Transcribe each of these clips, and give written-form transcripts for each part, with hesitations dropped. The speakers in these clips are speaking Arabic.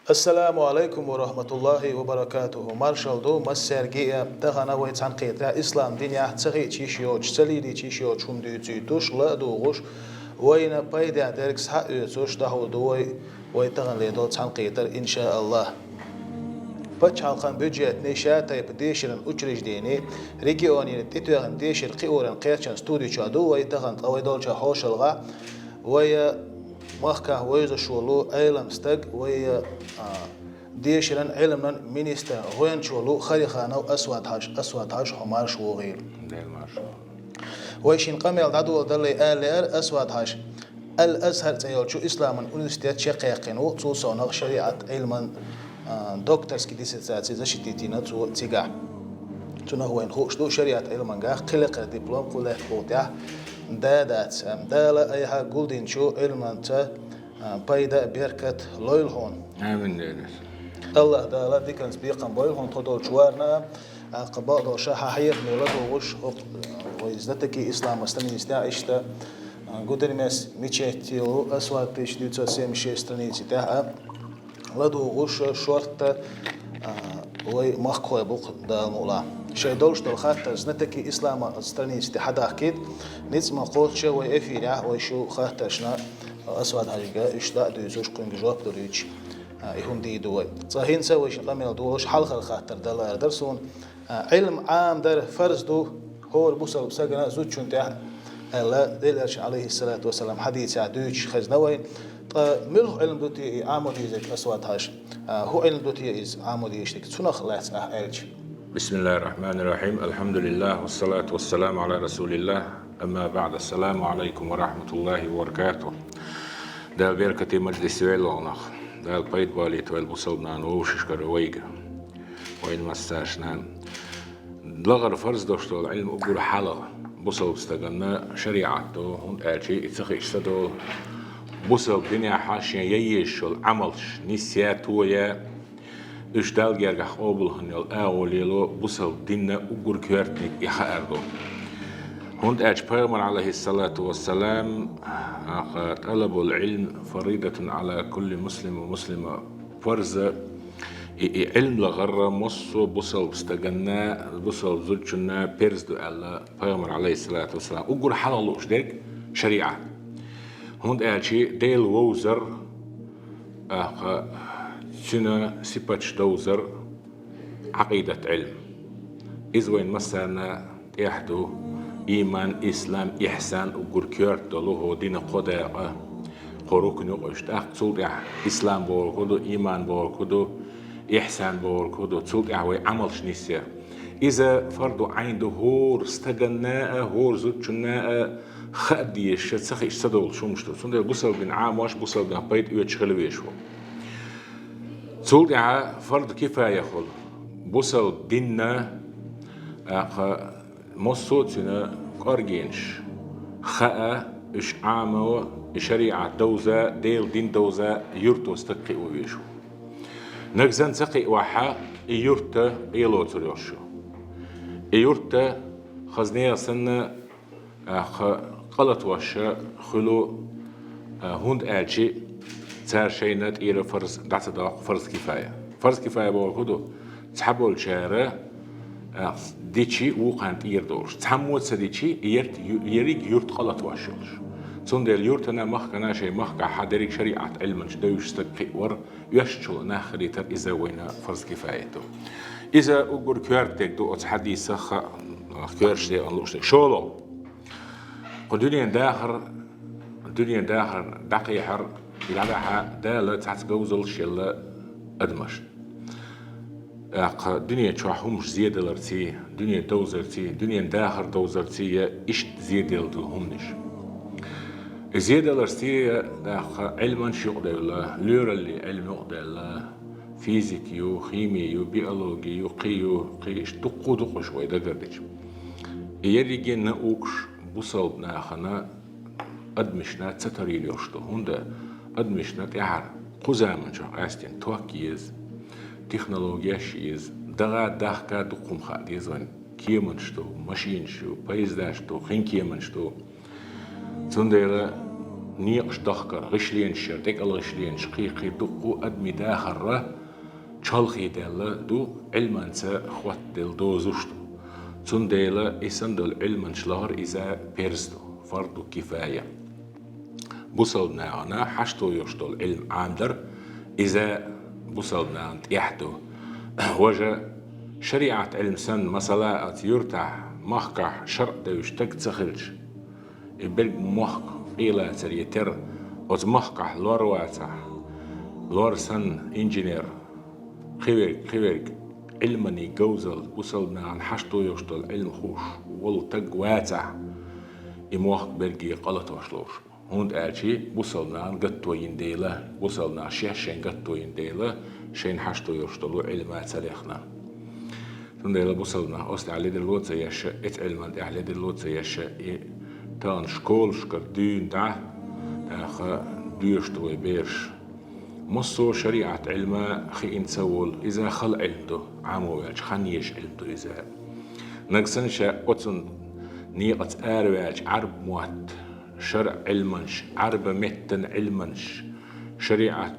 السلام عليكم ورحمة الله وبركاته. مارشال دو مسرجية تغنى ويتعن قيتا إسلام دنيا تغي تيشيوش سليدي تيشيوش هم دي تيتوش لا دوغوش وين بايدا تركس حق يتوش دهو دوي ويتغن ليدو تعن قيتا إن شاء الله. بچ حلقان بجيت نشا تايب ديشرن أجرج ديني ريجيوني تتوغن ديشر قيورن قيرشن ستوديو شادو ويتغن قوي دولشا حوشلغا ويا مخكا ويز شولو علم استق ويا ديشرن علمنا مينيستا وين شولو خريخانو أسود هاش حمار شوغيل ويشين قميل دادو دلي آلير أسود هاش الأزهر تيوشو إسلاما أونستيات شقيقينو تصوصونغ شريعة علما دكتورس كي ديسيتاتي زشتيتينا تيغا تنا هو ان خوش دو شريعه علمانغا قلق دبلوم قله قوتيا دادات دالا ايها جولدين شو علمانتا بايدا بيركت لويل هون امين دينس الله دالا ديكنس بيقن بويل هون تدور جوارنا قبا دو شاها حير ميلاد وش ويزدتكي اسلام استني استعشتا قدرمس ميتشيتيو اسوات تيش ديوتسا سيمشي استرنيتي تاع لدو غش شورت وي مخكوي بوق دالمولا شي دولش دول خاطر زنتكي اسلام استرني استحدا اكيد نيت ما قوت شو وي افيرا وي شو خاطرشنا اسود هاجا اشتا دوزوش كون جواب دوريتش يهم دي دوي صحين سوي شي قامل دوش حلقه خاطر دلار درسون علم عام در فرض دو هو بوصل بسجنا زوتشون تاع الله دلش عليه الصلاه والسلام حديث دوتش خزنوي ملح علم دوتي عامودي زك أسود هاش هو علم دوتي إز عامودي يشتك تنخ لات أهلج. بسم الله الرحمن الرحيم الحمد لله والصلاة والسلام على رسول الله أما بعد السلام عليكم ورحمة الله وبركاته. ده بركة مجلس ويلونخ ده البيت بالي تويل بوصلنا نوشش كرويجا وين مستاشنا لغر فرز دوشتو العلم أقول حلا بوصل بستغنى شريعته هون أجي يتخيش سدو بوصل دنيا حاشية ييشل عملش نسيات ويا اشتال جرح قبل هنيل أوليلو بوصل دينا أقول كيرتني يخاردو هند أجبرمر عليه الصلاة والسلام طلب العلم فريضة على كل مسلم ومسلمة فرز علم لغرة مصو بوصل بستغنى بوصل زوجنا بيرزدو على برمر عليه الصلاة والسلام أقول حلالوش ديك شريعة هند أجي ديل ووزر سنة سبتش دوزر عقيدة علم إذ وين مثلا يحدو إيمان إسلام إحسان وقر كيرت دلوه دين قداء قروك نقشت أقصود إسلام بوركودو إيمان بوركودو إحسان بوركودو تصود عمل شنيسيا إذا فردو عنده هور استغناء هور زوجناء خديش تسخي استدول شو مشتو صندل بوصل بين عام واش بوصل بين بيت يتشغل ويشو تصود فرد كفاية خل بوصل ديننا مصوتنا قارجينش خاء إش عامو شريعة دوزة ديل دين دوزة يرتو استقي ويشو نجزن سقي وحا يرتا يلو تريوشو يرتا خزنية سنة قلت واشا خلو هند أجي تار شينات إيرا فرز دعت داق فرز كفاية بوكودو تحبوا الشارع ديتشي وقانت يردوش تحموت سديتشي يريك يرت قلت واشوش صندل يرتنا مخكنا شيء مخك حدريك شريعة علم دوش استقي ور يشتغل ناخريتر إذا وين فرز كفايته إذا أقول كيرتك دو أتحديث كيرش دي أنلوش شولو الدنيا داخر دقيحر يلعبها دالة تحت جوزل شيء أدمش الدنيا تشوحهمش زيادة لرتي دنيا دوزرتي دنيا داخر دوزرتي إيش زيادة لهمنش زيادة لرتي داخل علما شغل الله لورا اللي علم يقدر الله فيزيكيو خيميو بيولوجيو قيش دقو شوي دقردش يريجي نأوكش بوصل ناخنا أدمشنا تتريل يشتو هندا أدمشنا تعر قزامن شو أستين توكيز تكنولوجيا شيز دغا دقوم خاديز وين كيمن شتو ماشين شو بايزداش تو خين كيمن شتو تندير نيقش دخكر غشلين شردك الغشلين شقيقي دقو أدمي داخر شالخي دالا دو علمان سا خوات دل دو زوشتو تون دالا إسان دل علمان شلهر إذا بيرزدو فرضو كفاية بوصلنا أنا حشتو يشتو العلم عامدر إذا بوصلنا أنت يحدو وجه شريعة علم سن مسلا يرتع محكح شرع دا يشتك تخرج يبلغ محك قيلة تريتر وز محكح لور واتع لور سن انجينير خيرك علمني جوزل وصلنا عن حشتو يشتو العلم خوش والتق واتع يموحك برقي قلت وشلوش هوند قالشي وصلنا عن قطوين ديلا وصلنا شين قطوين ديلا شين حشتو يشتو علمات سليخنا تنديلا بوصلنا أصل على دي اللوتة يشا اتعلمت على دي اللوتة يشا تان شكول شكر دين تاخا ديشتو بيرش مصو شريعة علما خي انتسول إذا خل علمتو عامو واج خانيش علمتو إذا نقصن شا أتن نيقة آرواج عرب موات شرع علمنش عرب متن علمنش شريعة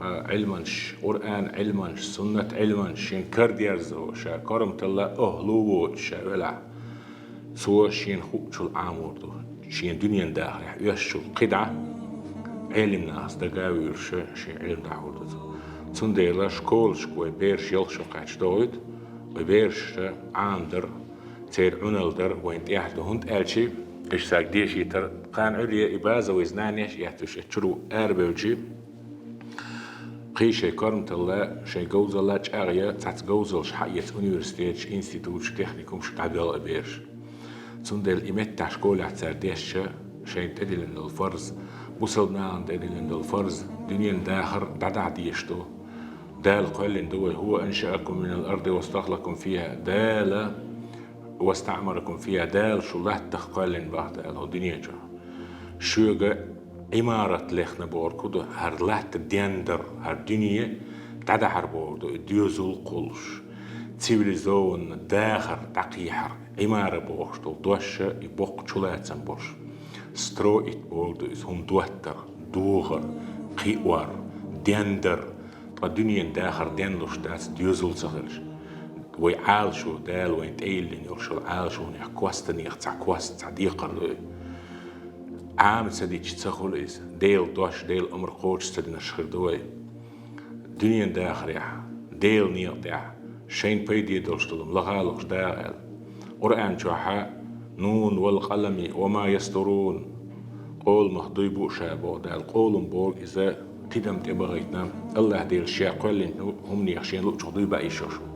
علمنش قرآن علمنش سنة علمنش شين كرديرزو شا كرمت الله أهلووت شا ولا سوى شين خوشو العامور دو شين دنيا داخل يشو قدعة علم ناس دقاوير شين علم دعور دو تنديلا شكول شكوي بيرش يلشو قاعد دويد وبيرش عاندر تير عنالدر وين تيحدو هند قالشي إيش ساق ديشي تر قان عليا إبازة ويزنانيش يحتوش اتشرو أربوجي قيشي كرمت الله شي جوزل لا تشاغيا تات جوزل شحية أونيورسيتيش إنستيتوت تكنيكوم شتعبيل أبيرش تندل إيمت تاع شكول اعتار ديشة شي تدل إن الفرز وصلنا عند تدل إن الفرز دنيا داخر دعدع ديشتو دال قال دوي هو أنشأكم من الأرض واستخلقكم فيها دال واستعمركم فيها دال شو الله تخقالن بعد الدنيا جا شو جا إمارة لخنا بوركودو هر لحت ديندر هر دنيا تعدى هربوردو ديوزول قلش تيفليزون داخر تقيحر إمارة بورشتو دوشة يبوق شلاتن بورش سترو بوردو هم دوتر دوغر قيوار ديندر الدنيا داخر دينلوش داس ديوزول سخرش ويعالشو دال وين تقيلين يرشو العالشو نيحكوستن يختعكوست تعديقر عام سديش تسخل إيس ديل دوش ديل أمر قوش سدنا الشخر دوي دنيا داخر يح ديل نيق يح شين بيدي دلشتلم لغالوش داغل قرآن شوحا نون والقلم وما يسترون قول مخضيبو شابو دال قول بوغ إذا قدم تبغيتنا الله ديل شيء قول هم نيخشين لو تخضيبا إيشوشو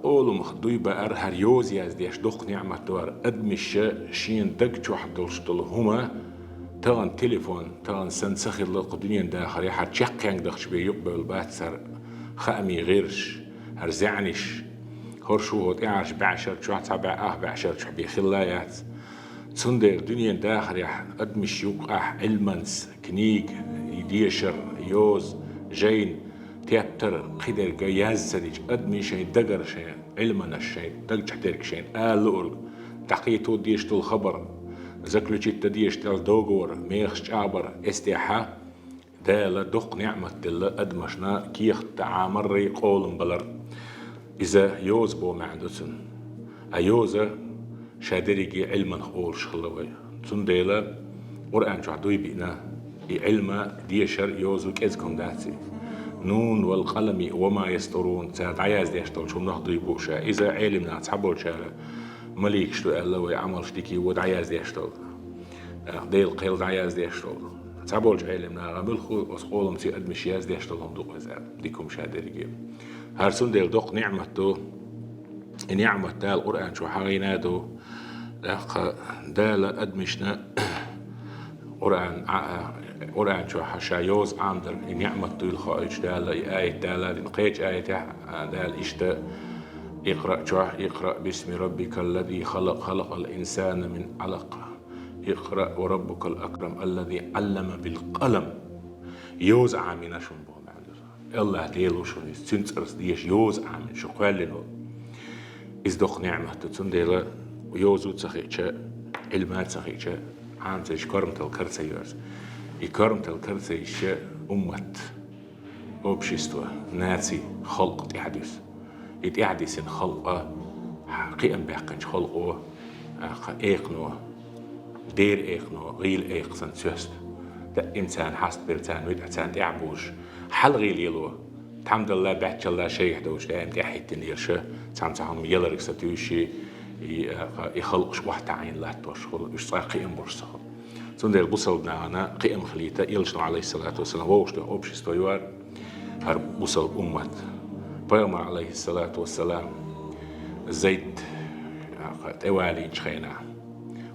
قولوا مخدوي بقر هريوز يازديش دق نعمة دوار أدمش شين دق واحد دلشتل هما تغن تليفون تغن سنسخي لق دنيا داخل يحر تشق ينق دخش بيقبل باتسر خامي غيرش هرزعنش هرشو هوت إعرش بعشر شو تبع بعشر شو بيخلايات تندر دنيا داخل يح أدمش يوقع علمنس كنيك يديشر يوز جين تيابتر قدر جياز سديج أدمي شيء دقر شيء علمنا الشيء دقج حترك شيء لؤل تقيتو ديش تل خبر ذكرو جيت ديش تل دوغور ميخش عبر استيحا دالا دق نعمة دل أدمشنا كيخ تعامري قول بلر إذا يوز بو معدوسن أيوزا شادريجي علما قول شخلوي تنديلا قرآن جعدوي بينا علما ديشر يوزو كيزكم داتي نون والقلم وما يسترون ساد عياز ديشتل شو نهضي بوشا إذا علمنا تحبول شارع مليك شتو قال له عمل شتيكي ود عياز ديشتل ديل قيل عياز ديشتل تحبول علمنا غملخو وسقولم سي أدمش ياز ديشتلهم دوق إذا ديكم شادريجي هرسون ديل دوق نعمته نعمة دال القرآن شو حغينادو دال أدمشنا قرآن شو حشايوز عندر نعمة طول خارج دال آية دال نقيج آية دال إشتا اقرأ باسم ربك الذي خلق الإنسان من علق اقرأ وربك الأكرم الذي علم بالقلم يوز عامنا شو بهم عنده الله ديلو شو سنترس ديش يوز عامن شو قالنو إزدق نعمة تنديلا ويوزو تسخيتشا علمات سخيتشا عام زي كرمت الكرسيوز يكرمت الكرسيش أمة أوبشيستوا ناسي خلق تحدث يتحدث خلقه قيم بيحكنش خلقه إيقنو دير إيقنو غيل إيقسن سوست ده إنسان حسب برتان ويد إنسان تعبوش حل غيل يلو الحمد لله بحكي الله شيء دوش دائم تحيت نيرشه تسام يلرك ستوشي يخلقش واحد عين لا توشخل إيش صار قيم برصخل سندر بوصلنا أنا قيم خليته يلشنا عليه الصلاة والسلام ووش ده أوبشيستوا يوار هر بوصل أمة بيومر عليه الصلاة والسلام زيد توالي جخينا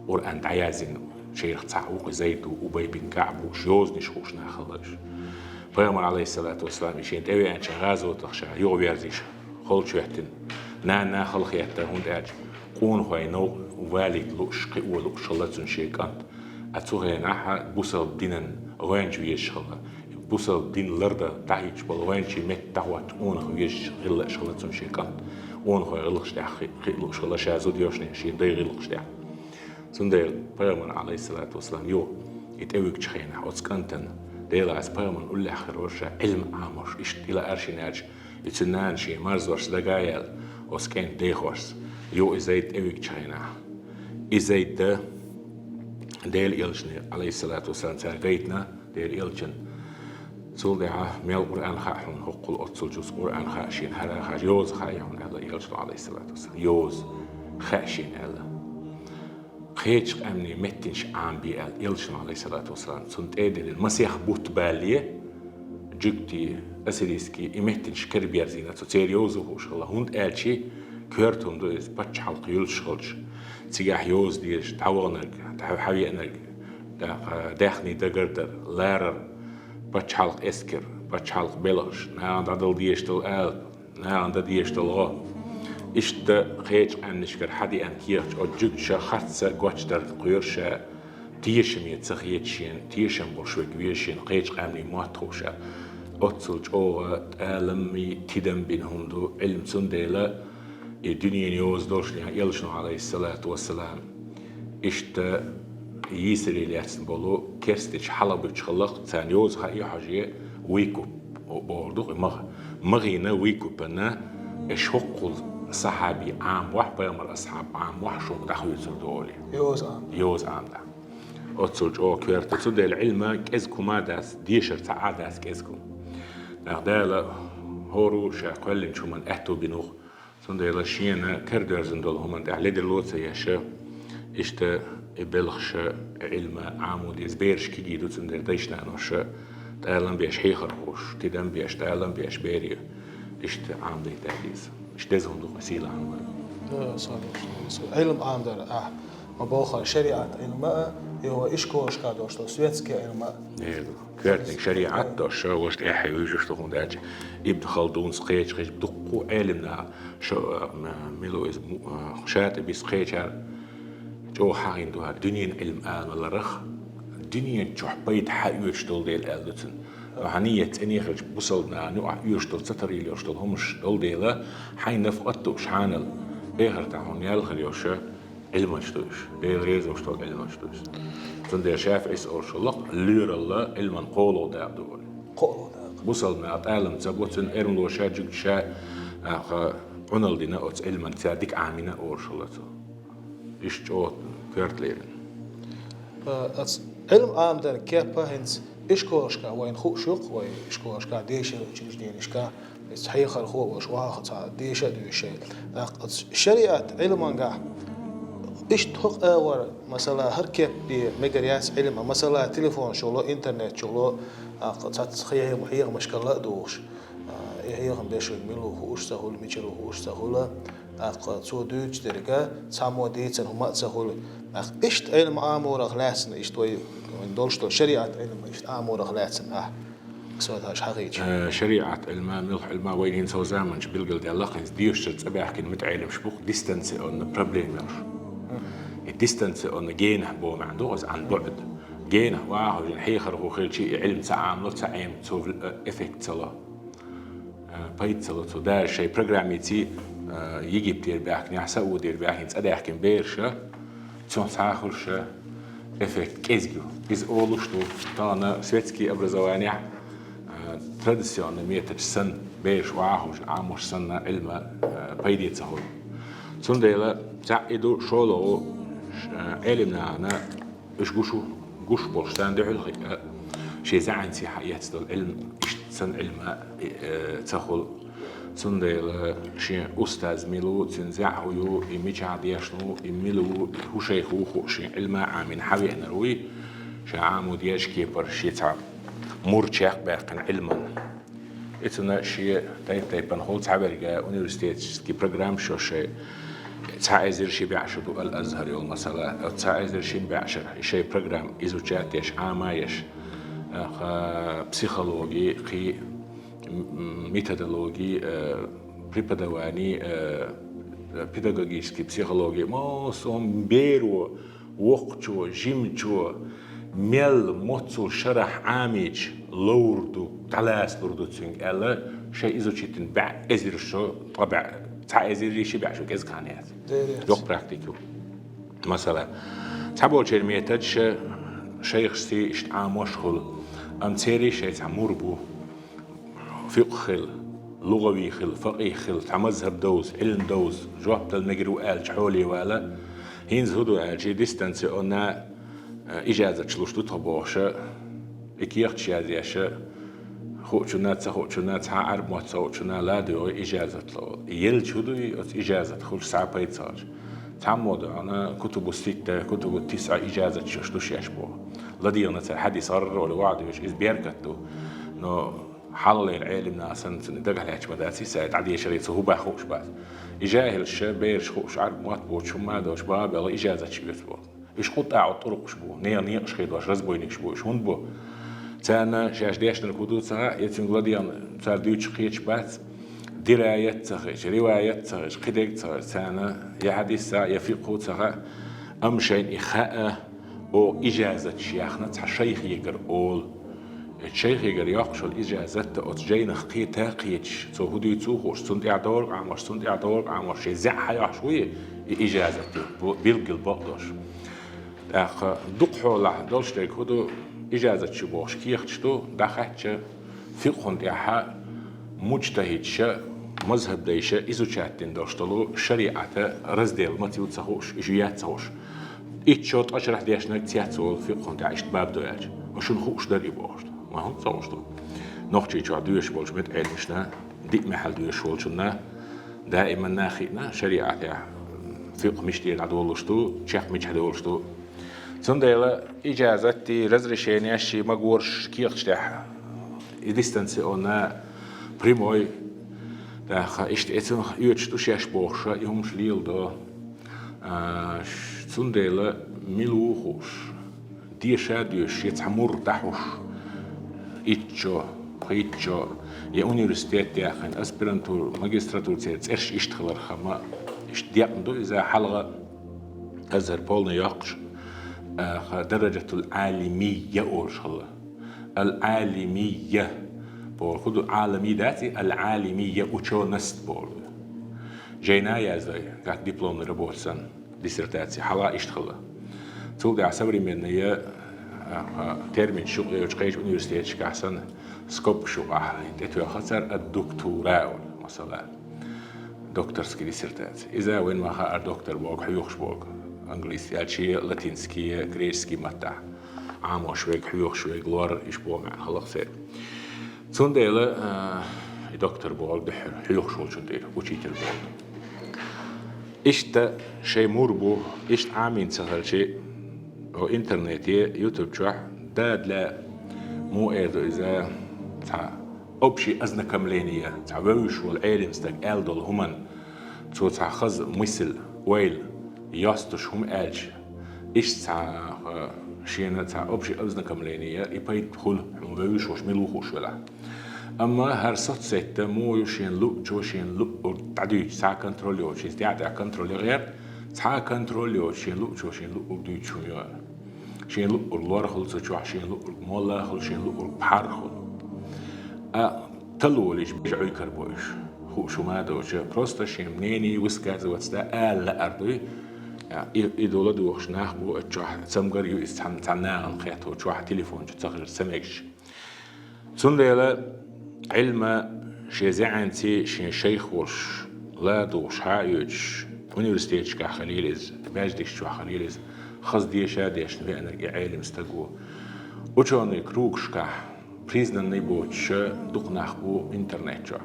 قرآن عيازين شيخ تعوق زيد وأبي بن كعب وشيوز نشخوش ناخلش بيومر عليه الصلاة والسلام يشين توي أن شغازو تخشى يغو يرزيش خل شوهتن نا خلق يحتى هند أج قون هاي نو والد لوش قوة لوش الله تنشيك أنت أتوغي ناحا بوصل دينن غوانج ويش خلا بوصل دين لردا تعيش بالغوانج مت تعوات قون خويش غلا شغلة تنشيك أنت قون هاي غلقش داخ غلقش خلا شازو ديوشني شين داي غلقش داخ سندر بيامر عليه الصلاة والسلام يو يتأويك تشخينا أتسكنتن ديلا أس بيامر أولي آخر ورشة علم عامر إشت إلى أرشيناج يتسنان شي مرزورس دقايل أسكين ديخورس يو إزايد أويك تشخينا إزايد ده ديل إلشني عليه الصلاة والسلام تارغيتنا ديل إلشن سولدعا ميل قرآن خاحون هقل أتصل جوز قرآن خاشين هلا خاش يوز خايحون ألا إلشن عليه الصلاة والسلام يوز خاشين ألا خيج أمني متنش عام بيال إلشن عليه الصلاة والسلام سنت أدل المسيح بوت باليه جبتي أسريسكي إمتنش كربير زينة تسير يوزو هوش الله هند ألشي كيرتون دوز بتش حلق يلشخلش تيجح يوز ديش تعوانك حوي أنك داخني دقردر لارر بتش حلق إسكر بتش حلق بلش نعند عدل ديش تل قلب نعند ديش تل غا إشت خيج أمنشكر حدي أن كيرش أو جوتشا خاتسا قواتشتر قيرشا تيشم يتسخيتشين تيشم برشوك ويشين قيج أمني مواتوشا أتصلج أوغا تألمي تدم بينهم دو علم سنديلا الدنيا نيوز دوشني يلشنو عليه الصلاة والسلام إشت يسري لياتسن بولو كرستش حلبش خلق تان يوز خاي حاجة ويكوب بوردو مغينا ويكوبنا إشوقل صحابي عام واحد بيامر أصحاب عام واحد شوق دخلوا يسردولي يوز عام ده أتصلج أو كيرت تسد العلم كإزكو ما داس ديشر تعاداس كإزكو نقدر هورو شاقلن شو من أهتو بنوخ سندلا شينا كردرزن دول هم عند على دلوتة ياشا إشتا بلخش علم عمود إزبيرش كي دو سندر ديشنا نوشا تعلم بيش حيخر خوش تدم بيش تعلم بيش بيري إشتا عام دي تهديز إشتازهم دو وسيلة عمود صحيح علم عام دار ما بوخر شريعة علم هو إشكوش كادوش تو سويتسكي علم كارتنك شريعة دوش وشت إحي ويجوش تخون داج يبدو خلدون سقيج خيج بدقو علمنا شو ميلو شات بيسقيج جو حاين دوها دنيا علم ولا رخ دنيا جوح بيت حق يشتغل ديل آلتن هنية إني خرج بوصلنا نوع يشتغل ستري اللي يشتغل همش دول ديلا حين نفقته شحانل إخر تعون يالخر يوشا علم مشتوش ديل غير مشتغل علم مشتوش سندر شاف إس أرشلق لير الله علما قولو دا دول قولو دا بوصلنا أتعلم تبوتن إرملو شاجك شا عنال دينا أوت علما تاديك عامينا أرشلته إيش جو كيرت ليرن علم عام دار كيبا هنس إشكوشكا وين خوشوق وين إشكوشكا ديشة وتشيش دينشكا صحيح الخو وش واخد ديشة دوشة الشريعة علما إيش تحق أور مثلا هركب بمجريات علم مثلا تليفون شغله إنترنت شغله قد خيها محيغ مشكلة دوش هي هم بيشو ميلو خوش سهول ميشلو خوش سهولة قد سو دوش درجة سامو ديتن هم سهول إيش علم عامور غلاسن إيش توي من دولش تو شريعة علم إيش عامور غلاسن سواد هاش حقيقي شريعة علم ملح علم وين ينسوا زمن بيلقى ديالله ديوش تبع كلمة متعلم شبوك ديستانس أون بروبليم الديستانس أون جينه بو معندوز عن بعد جينه واحد الحيخر هو خير شيء علم تعامل تعيم تو إفكت صلا بايت صلا تو دار شيء برنامجي يجي بتير بأكن يحسو دير بأكن أدا يحكي بيرشة تون ساخرشة эффект кезгю. Из олушту тана светский образование традиционный метод сан бейш واحد عامش سنة علم بيدي تهول. سنديلا تعيدو شولو علمنا أنا إيش قوش بولشتان ده حلقي شيء زعن سي حياة العلم إيش سن علم تهول. سنديلا شيء أستاذ ميلو تنزعه يو إميج عديشنو إميلو هو شيء هو شيء علم عامين حبي نروي شيء عامود ياش كيبر شيء تعب مرشق باقن علما. إتنا شيء تايبان هول تعبرجا أونيفرسيتي كي برنامج شو شيء تعايزر شيء بعشرة الأزهر يوم مثلا أو تعايزر شيء بعشرة شيء برنامج إزوجات يش عامايش بسيخولوجي قي ميثودولوجي بريبادواني بيداغوجيسكي بسيخولوجي ما سوم بيرو وقتو جيمتو ميل موتسو شرح عاميج لوردو تلاس لوردو تسنج ألا شيء إزوجيتن بع إزير شو طبع تعايزر شيء بعشرة كذا كانيات يوق براكتيكو مثلا تابول شيء ميتدش شيخ سي اشتعاموش خل أمثالي شيء تعمربو فقه خل لغوي خل فقيه خل تعمذهب دوز علم دوز جواب المجرو قال حولي ولا هينز هدو أجي ديستانس أنا إجازة شلوشتو تباشة إكيخت شيازياشة خوشنا تعرب ما تسوتشنا لا دو إجازة لو يل شدو إجازة خوش ساعة بيتساج تعمد أنا كتب ستة كتب تسعة إجازة شلوش يشبه لدي أنا حديث صار ولا وعد وش إز بيركتو نو حلل العلم ناسن ندق على أجمداتي ساعد عادي شريط هو بخوش بس إجاهل الشبير خوش عرب ما تبوت شو ما دوش باب يلا إجازة شبيت إيش قطع الطرق شبو نيا نيقش خيد واش رزبوينك شبو إيش هون بو تانا شاش ديش نركودو تاع يتنقلديان تاع ديوش خيتش بات دراية تاعش رواية تاعش قديك تاعنا يا حديث يا فقه تاع أمشين إخاء أو إجازة شيخنا تاع شيخ يقر أول الشيخ يقر يقشل إجازة أو تجين خي تاقيتش تو هدي تو خوش سند إعدار عمر سند إعدار عمر شيء زع حيا شوية إجازة بيلقل بقداش أخ دقحو لا دولش تيك هدو إجازة شبوش كيختشتو دخلتش فقه ديها مجتهدش مذهب ديشة إذا شاتين داشتلو شريعة رزديل ما تيود سهوش إجيات سهوش إتشوت أشرح ديشنا تياتسول فقه ديها إشت باب دوياج وشون خوش داري بوش ما هم سهوشتو نوختي جا دويش بولش مت علمشنا دي محل دويش بولشنا دائما ناخينا شريعة فقه مشتي عدولشتو تشيخ مش عدولشتو سنديلا إجازتي رزرشيني أشي مقورش كيختشتح ديستانسي أنا بريموي داخل إشت إتن يوتشتو شيش بوخشة يومش ليل دا سنديلا ملوخوش ديشا ديوش يتحمر تحوش إتشو خيتشو يا أونيفرسيتيات داخل أسبرانتور ماجستراتور تيتس إيش إشتغل خما إشت ديقندو إذا حلقة أزهر بولنا يقش درجة العالمية أورشلا العالمية بول خدو عالمي داتي العالمية وشو نست بول جينا يا زي قاعد دبلوم ريبورتسن ديسرتاتي حلا اشتغل تولد عسبري من هي ترمين شغل وشقيش أونيفرسيتي كحسن سكوب شغل تتوى خسر الدكتوراه مثلا دكتورسكي ديسرتاتي إذا وين ما خا دكتور بوق حيوخش بوق انجليزي الشي لاتينسكي غريسكي متى عامو شوي حيوخ شوي غلور يشبو مع خلاص سنديلا دكتور بول دحر حيوخ شو شندير وشيتر بول اشتا شي مربو اشت عامين سهل شي او انترنتي يوتيوب شح داد لا مو ايدو اذا تاع اوبشي ازنا كملينيه تاع ويش والعالم ستاك الدول همان تو تاع خز مثل ويل ياستش هم أج إيش تاع شينا تاع أبشي أزنا كملينية يبيت خل مبيش وش ملوخوش ولا أما هرسات ستة مو يشين لو جو شين لو تعدي ساعة كنترول يو شين تاع كنترول غير ساعة كنترول يو شين لو جو شين لو بدو شو يو شين لو اللور خل شو شين لو مولا خل شين لو بحر خل تلو ليش بيجعوا يكربوش هو شو ما دوش بروستا شين منيني وسكاز واتستا لا أرضي إدولة دوخش ناخبو أتشوح سمجر يستحن تعناعن خيطه أتشوح تليفون تغير سمعش سندلا علم شيزعنتي شيخ وش لا دوش حايج أونيفرسيتش كخليلز باجدش شو خليلز خص ديشا ديش نبي أنا عالم استجو وشون كروكش كح بريزن نيبوتش دق نخبو إنترنت شو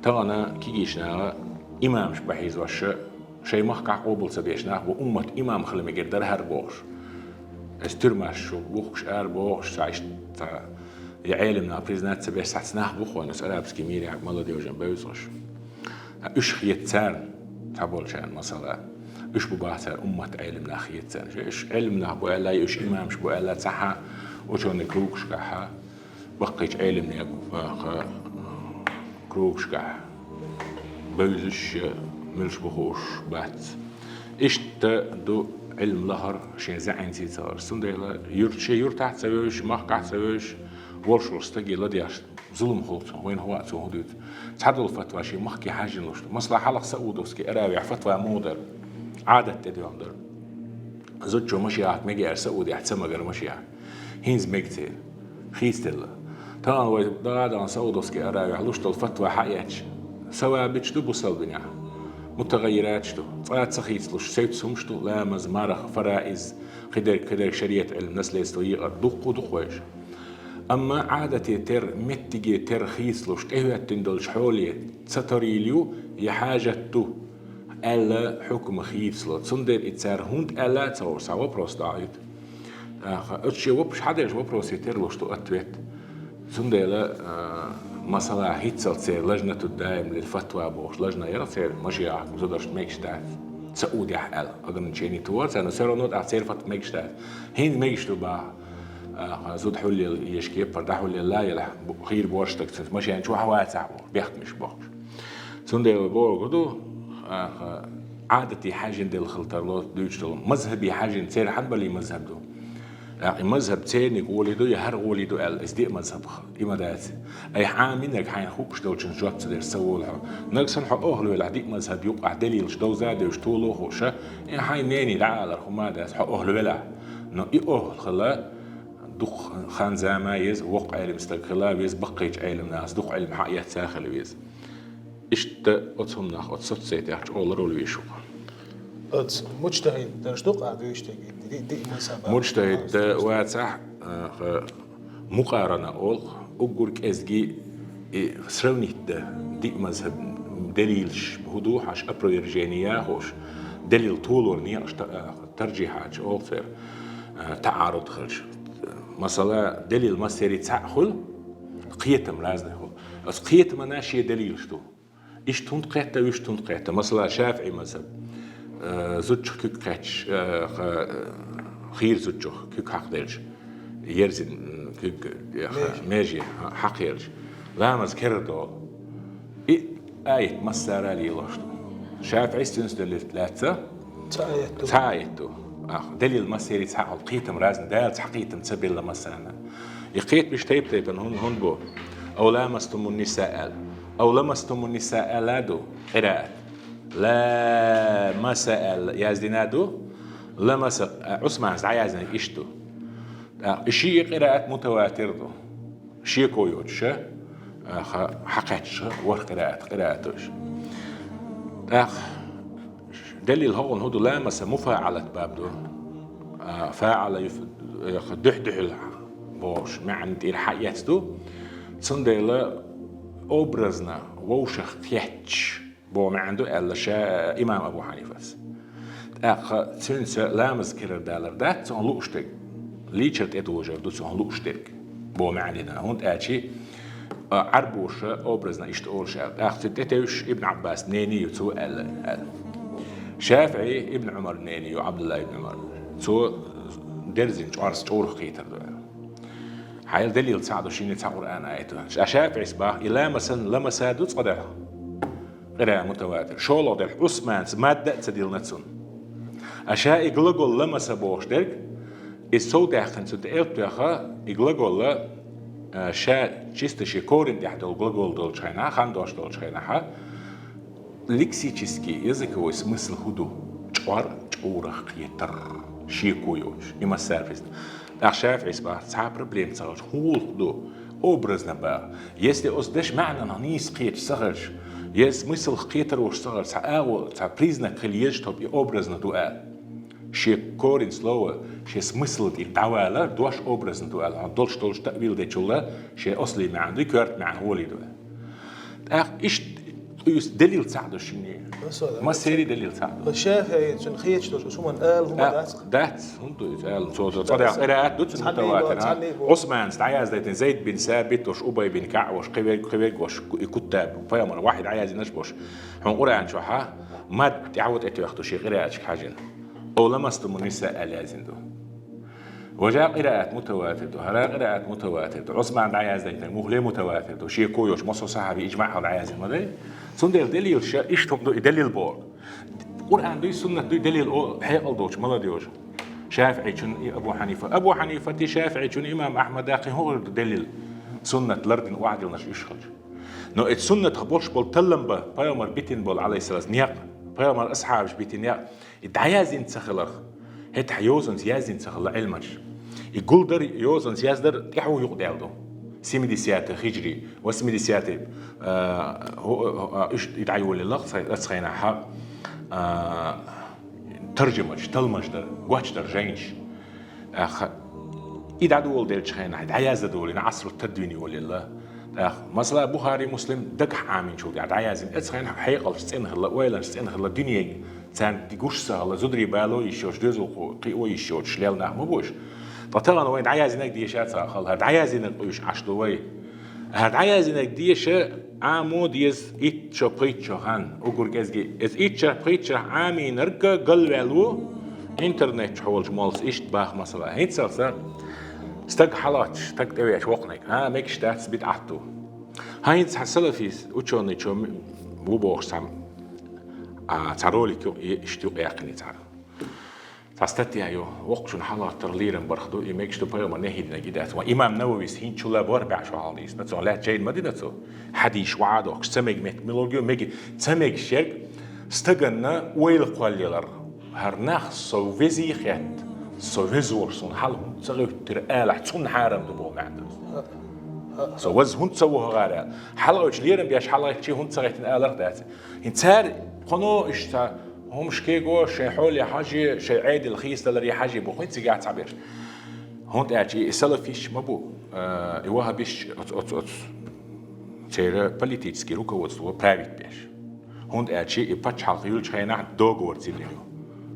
تانا كيجيشنا إمامش بحيز وش شيء مخكع قبل سبيش نخبو أمة إمام خلي مقدر هربوش استرمش شو بوخش أربوش سايش يعلمنا بريزنات سبيش ساعة نخبو خوانس أرابس كميري عق مالا ديو جنبوزش إيش خيتسان تقول شان مثلا إيش ببعثر أمة علمنا خيتسان إيش علمنا بقى إيش إمام شو بقى صحة وشون كروكش كها بقيت علمنا كروكش كها بيزش ملش بخوش بات إيش تدو علم لهر شيء زعين سيصير سندلا يرتاح سويش مخ سويش ورشور استجي لدياش ظلم خلط وين هو حدود تحدل الفتوى شيء مخكي حاجة نشط مصلحة حلق سعودوسكي أراوي فتوى مودر عادة تديون در زوجو مشيعك مجيء سعودي احتسمى غير مشيعك هينز مجتيل خيستلا تان وي دادان سعودوسكي أراوي حلوشت الفتوى حياتش سواء بيجتو بوصل بنيا متغيراتشتو صارت سخيتلوش سيت سمشتو لا مزمارخ فرائز قدر شريعة علم نسل يستوي دق ويش أما عادة تر متجي ترخيص لوش تهوى تندلش حولي ستريليو يحاجتو ألا حكم خيص لو تصندر إتسار هند ألا تصور سوا بروستايت أتشي وبش حدش وبروس يتر لوش تو أتويت تصندر مثلا هيتسل تصير لجنة الدائم للفتوى بوش لجنة يرتصير مشيعك مزودرش ميكشتات سعودي حال أقدر نشيني توارس أنا سيرو نوت أتصير فت ميكشتات هين ميكشتو بقى زود حولي يشكي فردا حولي لا يلا خير بورشتك ماشي يعني شو حواسع بيحكم مش بوش سندي بورغدو عادتي حاجة ديال الخلطرلوت دوجتو مذهبي حاجة تصير حد بلي مذهب دو يعني مذهب تاني يقولي دو يهر قولي دو قال استيق مذهب إما دات أي حامينك حين خوكش دو تشنجوت تدير سوولها نقصن حقوه له العديق مذهب يوقع دليل شدو زاد يشتولو خوشة يعني حين ناني لعال الخما دات حقوه له بلا نو إيقوه الخلا دق خان زمايز وقع علم استقلال بيز بقيت علم ناس دق علم حقيقة ساخل بيز إشت أتهم ناخد صوت سيتيحش أول رول بيشو مجتهد درشتوق عدوش دي مجتهد واتح مقارنة أول أقولك أزجي سرونيت دي مذهب دليلش بهدوحش أبرويرجينيا خوش دليل طولورني ترجيحات أوفر تعارض خلش مثلا دليل مسيري تأخل قيتم لازم يخل بس قيتم أنا شيء دليل شتو إيش تنقيته وإيش تنقيته مثلا شافعي مذهب زوج كيك كاتش خير زوج كيك حق دلش يرزن كيك ماجي حق يرج لا مذكر دول آية مسارة لي لاشتو شافعي استنسدل ثلاثة تايتو دليل مسيري تحقق قيتم رازن دال تحقيتم تسبيل لمسانا يقيت بيشتيب تيبن هون بو أو لامستم النساء أو لمستم النساء لادو قراءة لا مساء يازدنادو لمس عثمان زعيازن إشتو شيء قراءة متواتر دو شيء كويوتش حقتش قراءتش دليل هون هدو لامس مفاعلة باب دو فاعل دحدح بوش معنى الحياة دو صندلا أبرزنا ووشخ تيحتش بو معنده ألا شاء إمام أبو حنيفة تنسى لامس كرر دالر ده تسون لوشتك ليشت إدوجر دو تسون لوشتك بو معنى هون تأتي عربوش أبرزنا إشتقولش تتوش ابن عباس نيني يتسو ألا شافعي ابن عمر نيني وعبد الله ابن عمر تو درزين جارس جور خيتر دو حيل دليل ساعدو شيني تاع قرآن آيته شافعي صباح إلا مثلا لما سادو تصدع قراءة متواتر شولو دل عثمان مادة تديل نتسون أشياء إغلقوا لما سبوش درك الصوت يحن سد إلتوخا إغلقوا لا شاء чистый корень дяхдол глагол долчайна хан дош долчайна ха лексический языковой смысл худу чвар أورخ يتر شيكويوش إما السيرفيس أخشاف عسبا صعب بروبليم صغش هول دو أوبرزنا بقى يس دي أصدش معنى نانيس قيت صغش يس مثل قيتر وش صغر سأو بريزنا كليج طب أوبرزنا دوال شي كورين سلوه شي سمسل دي دعوالا دوش أوبرزنا دوال هدولش تأويل دي جولا شي أصلي معن دي كورت معن هولي دوال إيش دليل ساعده شنو ما سيري دليل ساعده الشافعي شن خيتش دوش هم قال هم دات هندو قال صوت صدق قراءات دوت متواتر عثمان استعياز دايتن زيد بن ثابت وش أبي بن كعب وش قبيل وش كتاب فيامر واحد عايز نشبوش هم قرأن شو ها ما تعود اتوقتو شي قراءات حاجن او لمست النساء لازم دو وجاء قراءات متواتر هلا قراءات متواتر عثمان عايز دايتن مغلي متواتر شي كويوش مصو صحابي اجماع هذا عايز ما ده سندل دليل شا ايش تبدو دليل بول القرآن دي سنة دي دليل حيقل دوش ملا ديوش شافعي شن أبو حنيفة تي شافعي شن إمام أحمد داقي هو دليل سنة لردن وعدل نش يشخل نو السنة تبولش بول تلم با بيامر بيتين بول عليه السلام نياق بيامر أصحابش بيتين نياق الدعيازين تسخلخ هت حيوزن زيازين تسخل علمش يقول در يوزن زياز در يحو يقضي عودو سيمدي سياتة خجري وسمدي سياتة هو إيش يدعيوا للغة أسخينا حق ترجمة تلمج در قوش در جينش إذا دول ديل شخينا عياز دولين عصر التدويني ولله مثلا بخاري مسلم دقح عامين شو قاعد عيازين أسخينا حيقل سنه الله ويلا سنه الله الدنيا تان تيجوش سهل زدري بالو يشوش دزو قيو يشوش شلالنا مبوش طلعنا وين عيازينك دي شات ساخل هاد عيازينك قيش عشتوي هاد عيازينك دي شا عمود يز إيت شو بريتشو هان أقول كذي إز إيت شو بريتشو عامي نرجع قلبه إنترنت حول جمالس إيش تباه مثلا هيت صار استق حالات استق تبيش وقنك ميكش تاتس بيت عطو هاينس حصل فيس وشون شو مو بوخسام تعرولي كيو يشتوق يقني تعرف فاستتي أيوه وقشون حالات ترليرن برخدو يمكش تبايو ما نهيدنا جدات وإمام نووي سهين شو لا باربع شو عاليس نتسو لا جاي المدينة تسو حديش وعادوك سمج ميلوجيو ميجي سمج شرك استجنا ويل قليلر هرناخ سوفيزي خيات سوفيزورسون حالهم تسوي ترقالح تون حارم دبو معدل سوز هون تسووها غارة حلقة ليرن بياش حلقة شيء هون تسوي تنقالر دات إنتار قنو إشتا هم شكيجو شيء حول حاجة شيء عادي الخيس دلري حاجة بوخين تيجي تعبير هون تأجي السلفيش مبو يوها بيش تيرا بوليتيكسكي روكا وتسوى برايفت بيش هون تأجي يبتش حلقيول شينا دوغ ورتيلينو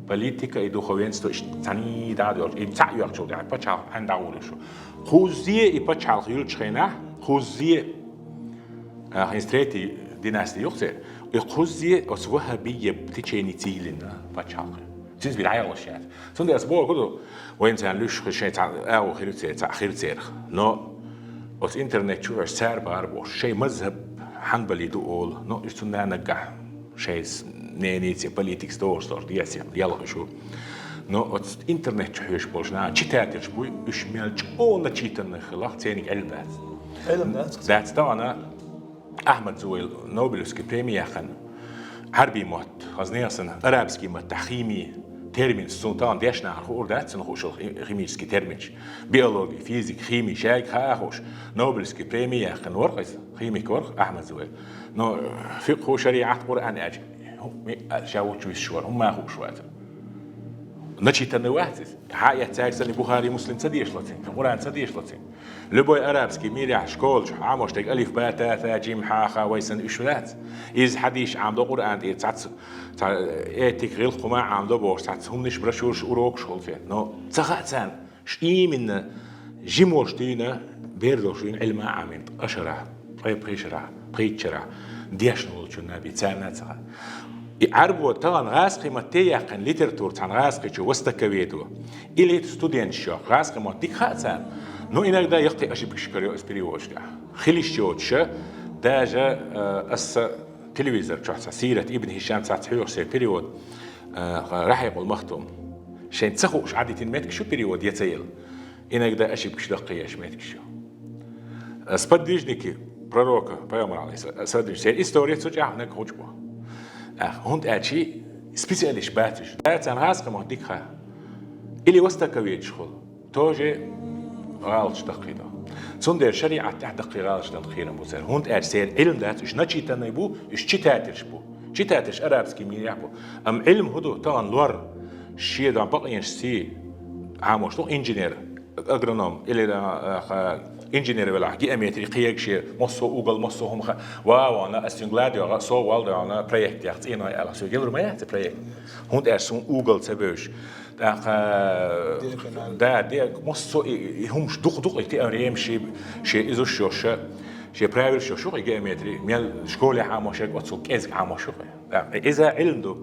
بوليتيكا يدو خوينستو إش تاني دادور يبتع يرجو ده يبتش عند عورشو خوزية يبتش حلقيول شينا خوزية هنستريتي ديناستي يخسر الخزية أسوها بيا بتشيني تيلنا بتشاقي تنزل بالعيال الشيء سند أسبوع كده وين كان ليش خشية أو خير تير نو أس إنترنت شو سعر باربو شيء مذهب حنبلي دول نو يستنى نجح شيء نينيتي بوليتيكس دور دياسي يلا شو نو أس إنترنت شو يشبهنا شتات يشبه يشمل أو نشيتنا خلاص تاني علبات ذات طبعا أحمد زويل نوبلسكي بريمي خن عربي موت خزني أصلا أرابسكي موت تحخيمي ترمين السلطان ديشنا خور دات سنخوش خيميسكي ترميش بيولوجي فيزيك خيمي شاك خاخوش نوبلسكي بريمي خن ورقس خيمي كورخ أحمد زويل نو فقه شريعة قرآن أجي شاوت شو الشوار هم ما هو شوات نشي تنواتس حاجة تاكسني بخاري مسلم تديش لطين القرآن تديش لطين لبوي أرابسكي ميريح شكول عاموش تك ألف باء تاء ثاء جيم حاء خاء ويسن إشولات إذ حديش عام دو قرآن إيه تعت إيه غير قماع عام دو بوش تعت هم نش برشورش أوروك شغل فين نو تخاتان شيء من جيموش دينا بيردوشين علم عامين أشرة بريتشرة ديشنول شو النبي تسانا تسا عربو طبعا غاسقي ما تيقن ليتراتور تان غاسقي شو وستكويدو إلي ستودينت شو غاسقي ما تيك خاتان نو إنك دا يقطع أشي بكشكريو إسبريوش دا خليش يوتشا داجا أس تلفزيون شو سيرة ابن هشام ساعة حيوش سير بريود راح يقول مختوم شين تسخوش عادة ماتك شو بريود يتسيل إنك دا أشي بكشدقية ماتك شو سبديجنيكي بروروكا بيامر عليه سادج سير إستوريا تسجع هناك هجبه هون أشي سبيسياليش باتش باتش أنا غاز كم هديكها اللي وستكويج خل توجي غالش دقيقة صندر شريعة تحت غالش دقيقة بوسر هون أرسل علم ذات إيش نشي تنيبو إيش تاتش بو تاتش أرابسكي مين يحبو أم علم هدو طبعا لور شيء ده بقى سي عاموش تو إنجينير أغرونوم اللي إنجينير ولا جي أميتري قياك شيء مصو أوغل مصو هم واو أنا أستنغلادي سو والده أنا بروجكت يحت إنا على سو يقدر ما يحت بروجكت هون أرسون أوغل تبوش ده مصو همش دق يتأريم شيء إذا شيء برايفل شو يجي أميتري ميل شكولي عاموشك واتسو كيز عاموشك إذا علم دو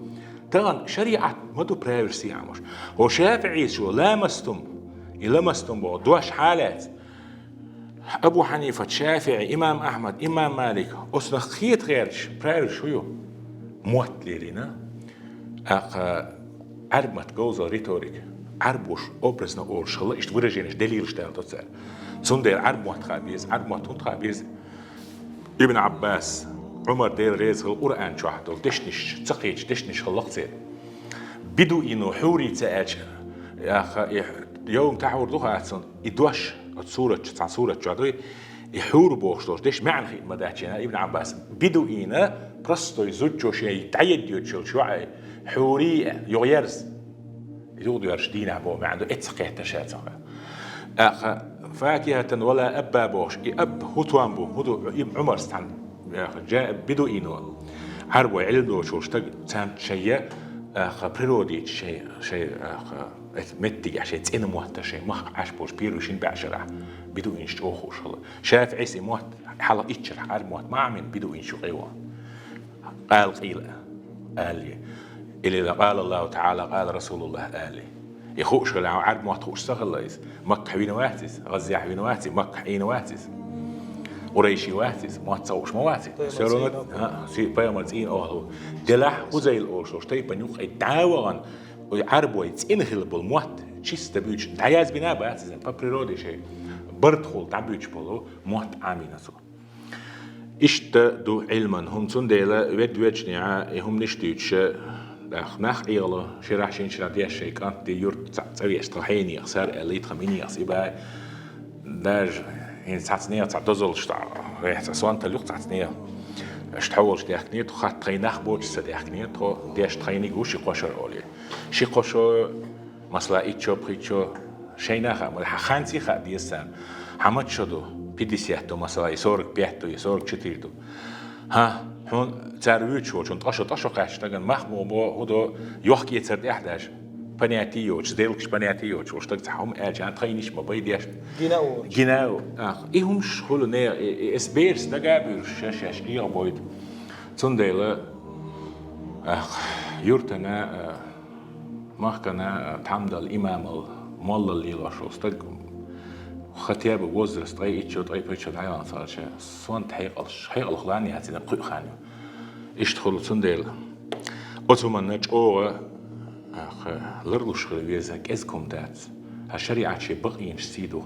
تان شريعة مدو برايفسي عاموش هو شافعي شو لمستم بو دوش حالات أبو حنيفة شافعي إمام أحمد إمام مالك أصلا خيط غيرش براير شو موت ليرينا عرب ما تجوزا ريتوريك عربوش أوبرسنا أول شغلة إيش ورجينش دليل اشتغل تصير صندير عرب ما تخابيز عرب ما تخابيز ابن عباس عمر دير ريز القرآن شاهدوا دشنش تقيج دشنش خلقت بدو إنه حوري تأج يا أخي يوم تعور دوها أحسن إدوش صورة جادوي يحور بوشتوش دش معنى خير مداتشنا ابن عباس بدو إنا برستو يزوجو شيء تعيد يوتشل شوعي حوري يغيرز يقول يرش دينا بو ما عنده اتسقيه تشات فاكهة ولا أبا بوش أب هتوان بو هدو عمر ستان جاء بدو إنو عربو علدو شوش تان شيء بريرودي شيء متجع شيء تين موت شيء ما عاش بوش بيروشين بعشرة بدو إنش أخوش الله شاف عيسى موت حلا إتشرح عرب موت ما عمل بدو إنش قيوة قال قيل آلي اللي قال الله تعالى قال رسول الله آلي يخوش على عرب موت خوش سهل مكة حبينا واتس غزة حبينا واتس مكة حبينا واتس قريشي واتس ما تصوش ما واتس سيرونت سي بيامرزين أهله دلح وزي الأورشوش تي بنيوخ التعاون عرب ويتسينخل بالموت شيست بيوش تعياز بنا باتس بابريرودي شيء برتخول تعبيوش بلو موت عامين سو إشت دو علما هم سنديلا ود وجنيا هم نشتيتش نخ إيلا شرح شين شراديش شيء كانت دي يورت تسوي طحيني خسار اللي تخميني أصيبها داج هين ساعتنية تعتزل شتاع ريح سوان تلوق ساعتنية اشتحول شتاحنية تخات تخينخ بوش سداحنية تو ديش تخيني جوش يقاشر أولي شي قاشو مثلا إيتشو بريتشو شيناخا ملح خانسي خا ديسان حمد شدو بيديسياتو مثلا يسورك بيحتو يسورك شتيرتو ها هون تعرفيتشو شون تقاشو قاش تاجن محمو بو هدو يحكي يتسرد إحداش بنياتيوش ديلكش بنياتيوش وشتاق تحهم أجان تخينيش ما بيديش جناو إيه هم شغلوا نيا إسبيرس دجابير شاش إيه بويد صنديلة يورتنا ما كنا تعمد الإمام المال اللي لاشوا استق ختياب وزر استقي إتشو تقي بيتشو دعيان صار شيء صون حقيقة الخلاني هاتين قيء خانيو إشتخلوا صنديلة أتومن نجوا لرلوش خلويزا كأزكم دات هالشريعة شيء بقينش سيدو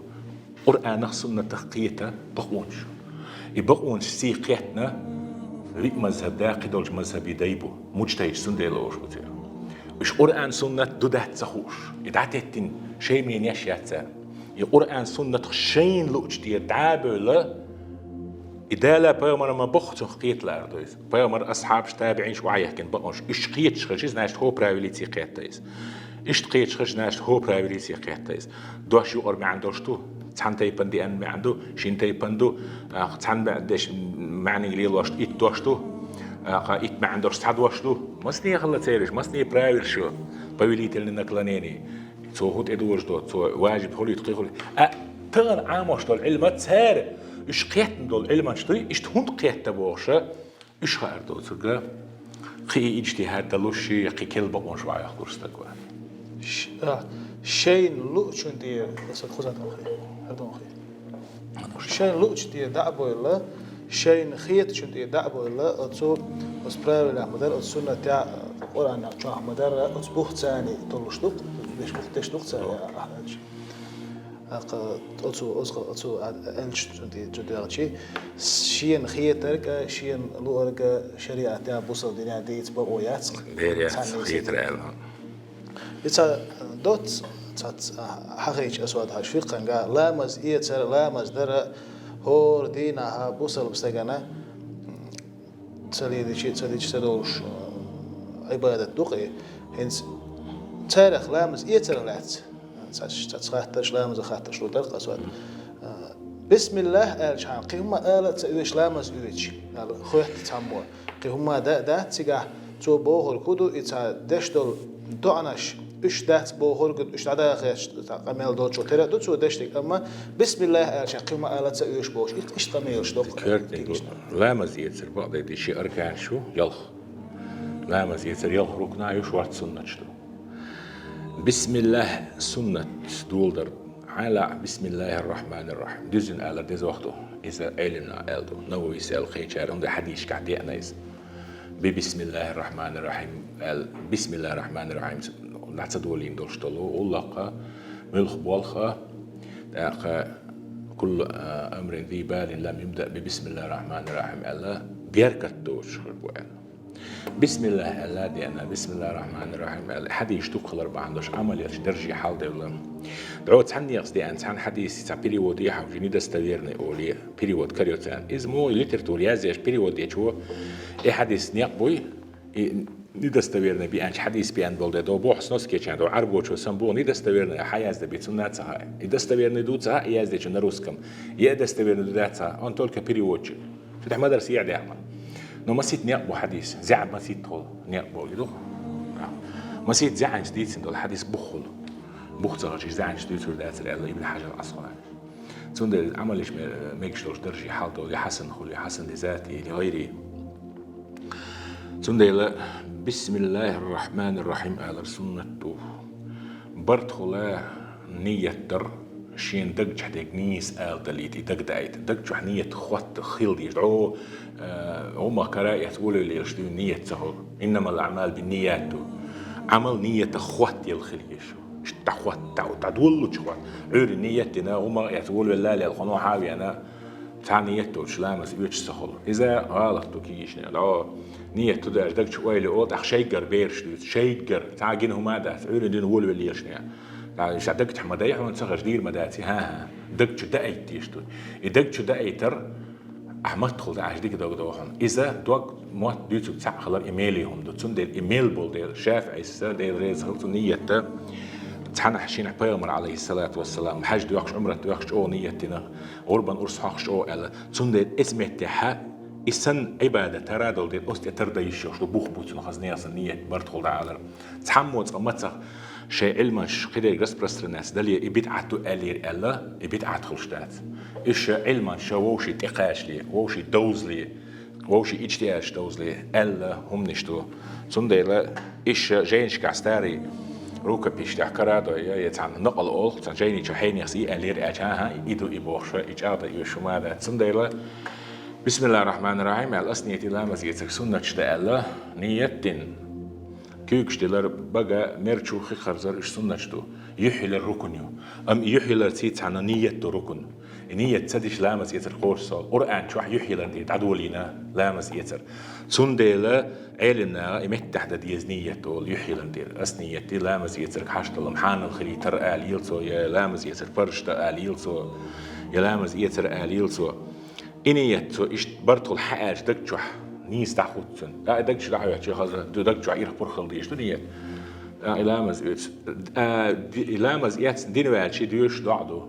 قرآن سنة تحقيته بقونش يبقونش سي قيتنا ريق مذهب داقدولج مذهب يدايبو مجتهد سنديلوش بتير وش قرآن سنة دودات تخوش يدعتين شيء من يشياتها القرآن سنة شين لوش دي دعابة إدالة بيامر ما بخت قيت الأرض بيامر أصحاب تابعين شو عيحكن بقونش إيش قيت شخص ناش هو برايوليتي قيتايز إيش قيت شخص ناش هو برايوليتي قيتايز دوش يقر ما عندوش تو تحن تيبن دي أن ما عنده شين تيبن دو تحن بعدش معني ليه واش إيت دوش تو إيت ما عندوش تحد واش تو مسني غلط سيرش مسني برايول شو برايوليتي اللي نقلانيني تو هود إدورج دو تو واجب هولي تقيل تغن عاموش دول علمات سهر إيش قيتن دول علمان شتري إيش تهون قيت تبوشة إيش خير دول سرقة خي اجتهاد دلوشي يقي كل بقون شوية يخدر استقوى شين لوش دي بس الخزات أخي هذا أخي شين لوش دي دعبو إلا شين خيت شن دي دعبو إلا أتصو أسبرار لا مدار السنة تاع القرآن شو مدار أسبوع ثاني تلوشتوك ليش بختش نقطة يا أحمد أتو أنش جدارشي شين خيترك شين لورك شريعة تاع بوصل دنيا ديت بقويات بيريات خيتر ألها إذا دوت تات حقيقة أسود هاش فقه قال لا مز إيتر لا مز درا هور دينها بوصل بستجنا تسلي شيء تسلوش عبادة دقي هنس تاريخ لامز إيتر لات تسخاتش لامز خاتش لو درق أسود بسم الله الشان قيمة آلة تسويش لامز يويش يعني خوات تامور قيمة دا تيجا تو بوهر كودو إتا دشتل دعناش إيش دات بوهر كود إيش عدا خيش قميل دول شو ترى دو تو دشتك أما بسم الله الشان قيمة آلة تسويش بوش إيش قميل شدوق لامز يتر بعض دي شيء أركان شو يلا لامز يتر يلا ركنا يوش وارد سنة شدو بسم الله سنة دولدر على بسم الله الرحمن الرحيم دزن على دز وقته إذا علمنا ألدو نو يسأل خيشار عند حديث كعدي أنايز بسم الله الرحمن الرحيم بسم الله الرحمن الرحيم نعتدولين دولشتلو والله ملخ بالخ كل أمر ذي بال لم يبدأ ببسم الله الرحمن الرحيم الله بيركت دوش خربوان بسم الله الذي أنا بسم الله الرحمن الرحيم حديث تقلر بعندش عمل يرش درجي حال دولة دعوت عني قصدي أن عن حديث تاع بيريود يحو جنيد استديرني أولي بيريود كريوتان إزمو ليترتوريازيش بيريود يشوا حديث نيقبوي ندستويرنا بأنش حديث بأن بولد دو بوحس نوس كيتشان دو عربو شو سنبو ندستويرنا حياز دبيت سنات هاي ندستويرنا دوتها ياز دي نروسكم يدستويرنا داتها أن تولك بيريود شو فتح مدرسة يعدي أحمد نو مسيت نيقبو حديث زعب مسيت طول نيقبو يدو مسيت زعن جديد سندو الحديث بخل بخترج زعن جديد سر داتر الله ابن حجر العسقلاني سند العمل إيش ميكشلوش درجي حالته لحسن خلي حسن لذاتي لغيري سند بسم الله الرحمن الرحيم على سنة برد خلا نية در شين دق حديك نيس آل دليتي دق دايت دق نية خوات خيل يدعو هما كراية تقولوا اللي يشتري نية سهل إنما الأعمال بالنيات عمل نية خوات يلخليش تخوات تعدول شوات عور نيتنا هما يقولوا لا لا القنوع حاوي أنا تاع نيته شلامس يوش سهل إذا غلط كيش لا نية تدار دق شوي لقط أخشيجر بيرش شيجر تاع جنهم ماذا عور دين ولو اللي يشنيا مش دقت حمدايح ونسخر جدير مداتي ها دقت دقيت يشتو دقت دقيتر أحمد خلد عجدك دوحون إذا دوق موت ديتو تاع خلال إيميلهم دوتون ديل إيميل بول ديل شافعي السر ديل ريز خلطو نيته تحنا حشين بيغمر عليه الصلاة والسلام حج دوقش عمره دوقش أو نيتنا غربا أرس حقش أو ألا تون ديل اسمه تحا إسن عبادة ترادل ديل أست ترديش يشلو بوخ بوتون خزنيا سنية برد خلد عالر تحموت أمتسخ شيء علمش قدر يجلس برسترناس دليل يبيت عتو ألير ألا يبيت عت خلشتات إيش علما شووشي تقاش لي ووشي دوز لي ووشي اجتياش دوز لي ألا هم نشتو صنديلا إيش جاينش كعستاري روكا بيشتاح كرادو يتعن نقل أول جايني شحين يخسي ألير أجاها إيدو إبوخش إجابة يوشو ماذا صنديلا بسم الله الرحمن الرحيم على الأسنية لا مزيتك سنة شتا ألا نيتين كيكشتلر بقى مرشو خرزر إيش سنة يحيل الركنيو أم يحيل التيت عن نية ركن نية تدش لامس يتر قرصة قرآن شو يحيل أنت تعدولينا لامس يتر سندلا علنا إمت تحت ديزنية تول يحيل أنت أسنية لامس يتر حشت المحان الخلي تر آليلسو يا لامس يتر فرشت آليلسو يا لامس يتر آليلسو إنية إيش برتول حاج دكتشح نيس تاخدسن لا دكتش دعوة شيء خاصة دكتش عير برخل ديش دنيا لامز يات دين وعشي ديوش دعدو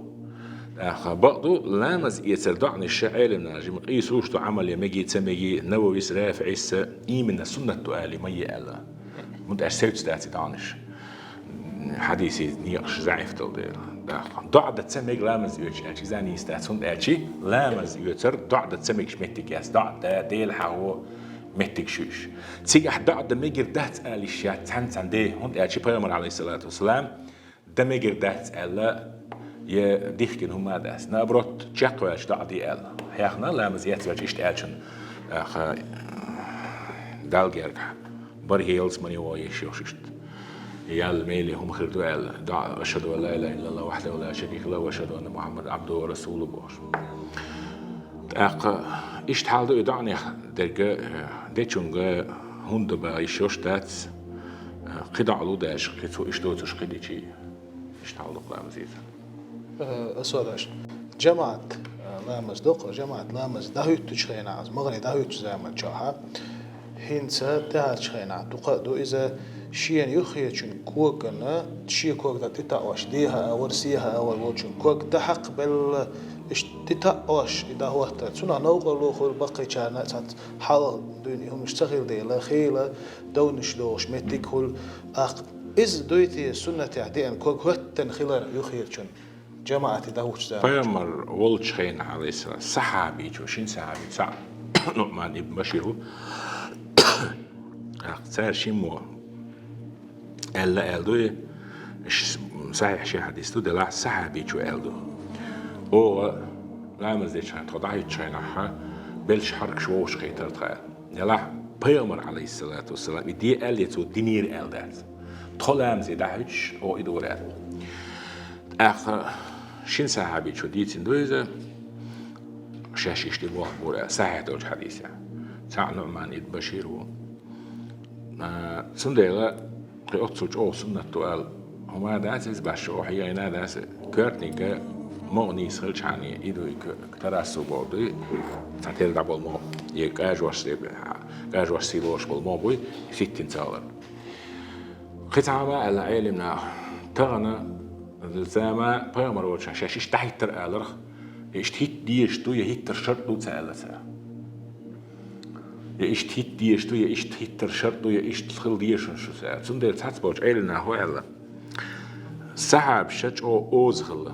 بعضو لامز يتر دعني الشعير من نجم قيسوش عمل يمجي تمجي نووي سراف عيسى إيمن السنة تقالي مي ألا مد أرسلت ستاتي دانش حديثي نيقش زعيف تودير دعدة تسمج لامز يوش أشي زاني يستاتون أشي لامز يوتر دعدة تسمج شمتك ياس دعدة ديل حاو متك شوش تيجي دعدة ميجر دهت آل الشيات تحن دي هند أشي بيغمر عليه الصلاة والسلام ده ميجر دهت آل يديخكن هم داس نابروت تشقواش دعدي آل حياخنا لامز يتواج إشت آلشن دالجيرك برهيلز مني وايش يوششت يال ميلي هم خردو ال دع أشهد أن لا إله إلا الله وحده لا شريك له وأشهد أن محمد عبده ورسوله باش أق إشتحال يدعني درجة ديتشونغ هند بايشوشتات قطع لوداش قطو إشتوتش قديشي إشتحال قلام زيت أسوداش جماعة لا مصدق جماعة لا مصدق تشخينا عز مغني ده زي ما تشاها هنسا ده تشخينا تقدو إذا شيء يخيشن كوكنا شيء كوك ده تتأوش ديها ورسيها أول وجن كوك ده حق بال تتأوش إذا هو تسنا نوغل لوخل بقي كان سات حال دنيا هم يشتغل دي لا خيلة دونش دوش متكل إز دويتي سنة تعدين كوك هتن خلال يخيشن جماعة داوش زي بيامر ولش خين عليه السلام صحابي شين صحابي صح نعمان ابن بشير صار شيمو ألا ألدو صحيح شيء حديث تو دلع صحابي شو ألدو أو لا مزيد شان تضعي شينها بلش حرك شوش خيتر تخيل يلا بيامر عليه الصلاة والسلام دي أليتو دينير ألدات طلام زي دهش أو إدورات آخر شين صحابي شو ديتين دوزة شاش اشتباه بورا صحيح دوج حديثة ساعة نعمان ابن بشير سندلا قيقتصوش أو سنة تقال هما داسس باش وحيانا داس كارتنيكا مغني سخلش عني إيدو كتراسو بودي تاتير دابل مو يكاج واسيلوش بالمو بوي 60 سالر قطعة على علمنا تغنى زما بيامر وجه شاشش تحتر آلر يشتهيت ديشتو يهيتر شرطو تسألسا يشتهيت ديشتو يشتهيتر شرطو يشتخل ديشن شو سأل سندر تحتبوش عيلنا هو علا سحاب شج أو أوزغل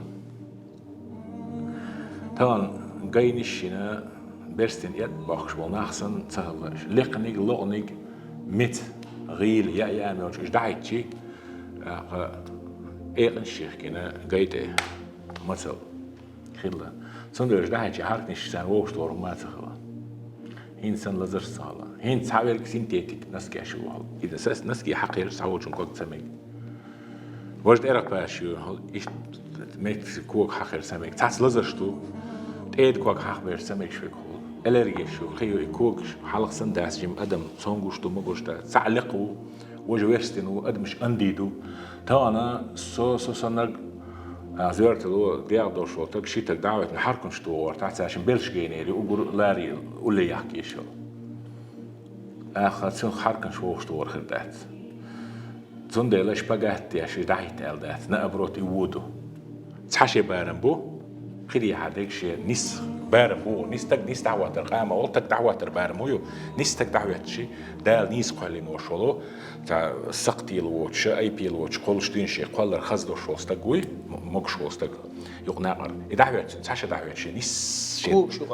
طبعا قاينشنا برستن يد باخش والناخسن تسهلش لقنيق لقنيق مت غيل يا ميوش إيش دعيتشي الشيخ كنا قايته مثل خلا سندرج ده هيك حرك نشان ووش دور ما تخلا هين سن لزر صالا هين تعبير سينتيتيك نسكي شو هال إذا ساس نسكي حقير سعوج كوك سمك وجد إرق باشيو هال إيش ميت كوك حقير سمك تاس لزر شتو تأيد كوك حقير سمك شوي كول ألرجي شو خيو كوك حلق سن داس جيم أدم صنغوش تو مغوش دا تعلقوا وجوستنو أدمش أنديدو تانا سو سنق زيارة لو ديار شو تكشيتك دعوة نحركن شتو تحت عشان بلش جينيري وقول لاري واللي يحكي شو آخر سن حركن شو خردات زون ديلاش بقات يا شي دعيت ألدات نقبروت يودو تحشي بارنبو خدي هذاك شيء نس بارمو نس دعوة القامة ولتك دعوة البارمو نستك دعوة شيء دال نيس قالين وشلو تا سقتي الوتش أي بي الوتش قلش دين شيء قال الخزدو شو استقوي مق شو استق يقنعر دعوة تحشي دعوة شيء نس شيء كوك شو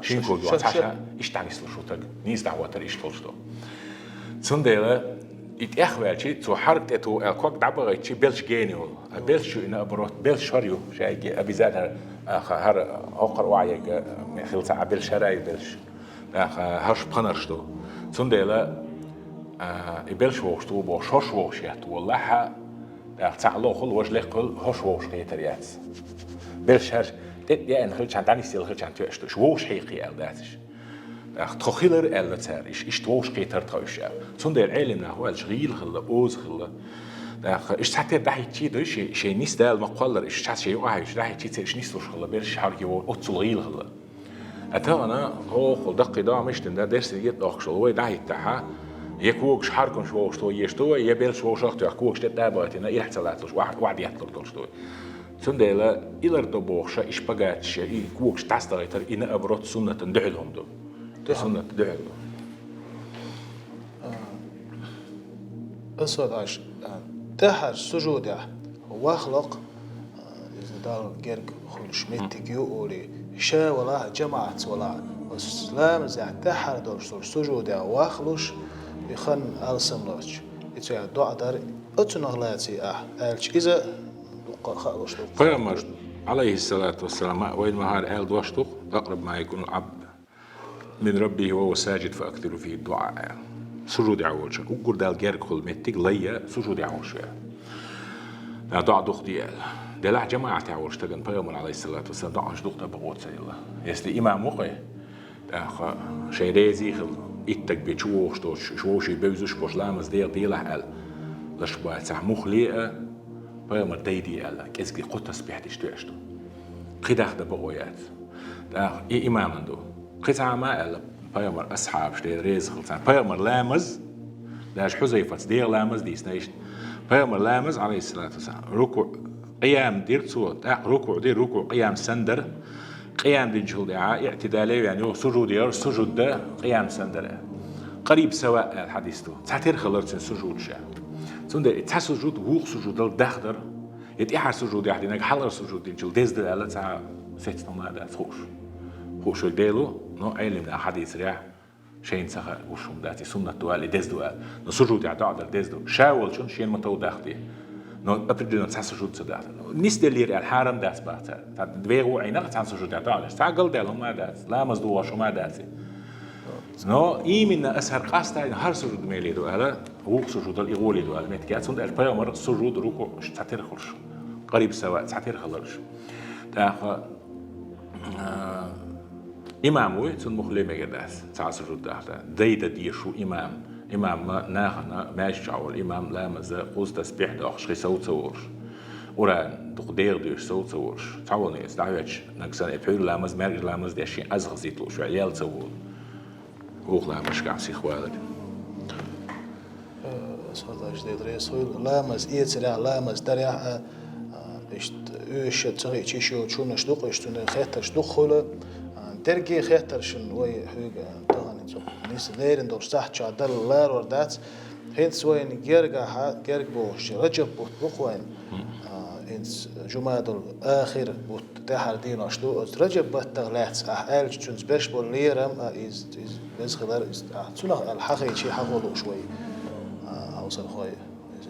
شين كوك تحشي إيش تعني سلو شو تق نيس دعوة إيش تلشتو سندلا يتأخر شيء تو حركة تو الكوك دعوة شيء بلش جينيول بلش إن أبروت بلش هريو شيء أبي زاد هر هقر وعيك خلص عبل شراي بلش هرش بخنرشتو سندلا يبلش وشتو بوشوش وشيت والله تعلو خل وش لقل هش وش قيتريات بلش هرش يا إن خلش عن تاني سيل خلش عن توشتو شوش حقيقي ألداتش تخيلر ألداتر إيش توش قيتر تروش سندل علمنا هو الشغيل خلا أوز خلا إيش تعتبر ده هيجي ده شيء نيس ده المقالر إيش تعتبر شيء واحد إيش ده هيجي إيش نيس وش خلا بيرش حركي وأتصلغيل خلا أنا هو خل دقي ده مش ده درس يد أخشل هو ده يتاعها يكوكش حركن شو شو يشتوي يبيل شو شخص يكوكش ده بعدين يحصلاتلوش واحد يحصلاتلوش شتوي سندلا إلر دبوخش إيش بقات شيء كوكش تستغيتر إن أبرد سنة دعلهم ده سنة دعلهم أصل عش تحر سجوده واخلق إذا دار جرج خلش متجيو أولي شا ولا جماعة ولا الإسلام زي تحر دار سجوده واخلش يخن ألسملوش يتوع دعاء دار أتنغلاتي ألش إذا دق خالص فيامر عليه الصلاة والسلام وين ما هار آل دوشتو أقرب ما يكون العبد من ربه وهو ساجد فأكثر فيه الدعاء سجود عوش وقول دال غير كل متك ليا سجود عوش لا ضع دخ ديال دلع جماعة عوش تجن بيوم عليه الصلاة والسلام ضعش دخ تبغوت سيلا يستي إمام وقي أخ شيء رازي خل إتك بتشوش توش شوش يبوزش بوش لامز ديلا حل لش بعد سح مخلية بيوم ديدي ألا كيسكي قطة سبيحتش توشتو قدر ده بقويات ده إمام عنده قطع ما ألا بيوم أصحاب شتي ريز خلصان بيوم لامز داش حذيفة دير لامز دي سنيش بيوم لامز عليه الصلاة والسلام ركوع قيام دير صوت ركوع دير ركوع قيام سندر قيام دي جهود اعتدالي يعني سجود ير سجود ده قيام سندر قريب سواء الحديث تو تعتير خلرت سجود شا سند تسجود ووق سجود الدخدر يتيحر سجود يعني انك حلر سجود دي جل ديز ده لا تاع ست نماذج خوش ديلو نو علم الحديث ريح شين سخر وشوم داتي سنة دوال ديز دوال نسجود يعتقد ديز دو شاول شون شين متو داختي نو أبدي نتحس سجود سدات نيس دلير الحرم داس بعتها تدويرو عينك تحس سجود يعتقد تعقل دلهم ما داس لا مزدوش وما داسي نو من أسهر قاستا هر سجود ميلي دوال هو سجود الإغولي دوال متكات سند البيامر سجود ركوع تعتير خلش قريب سواء تعتير خلش تاخ إمام ويتون مخلمة جداس تعصر ده ديدا دير شو إمام ما ناخنا ماشي عول إمام لا مزا قوس تسبيح ده أخش صوت صورش وران تقدير دير صوت صورش تعول نيس دعوتش نكسر إبحيل لا مز مرج لا مز دشين أزغ زيتلو شو عيال صور روح لا مش قاعد سيخوالد صار جديد ريسول لا مز إيتسرع لا مز درع إشت إيش تغير تيشو شو نشدق إيش تنخيت تشدق خلا تركي خيترشن وي حوجة طهني زو نيس ديرن دور صح شادر لار وردات هنس وين جرجا بوش رجب بوقوين هنس جماد الآخر بوت تحر دين أشلو رجب بتغلات أهل تشونز برش بوليرم إز بس خلال إز تونه الحقيقي شيء حقوله شوي أوصل خوي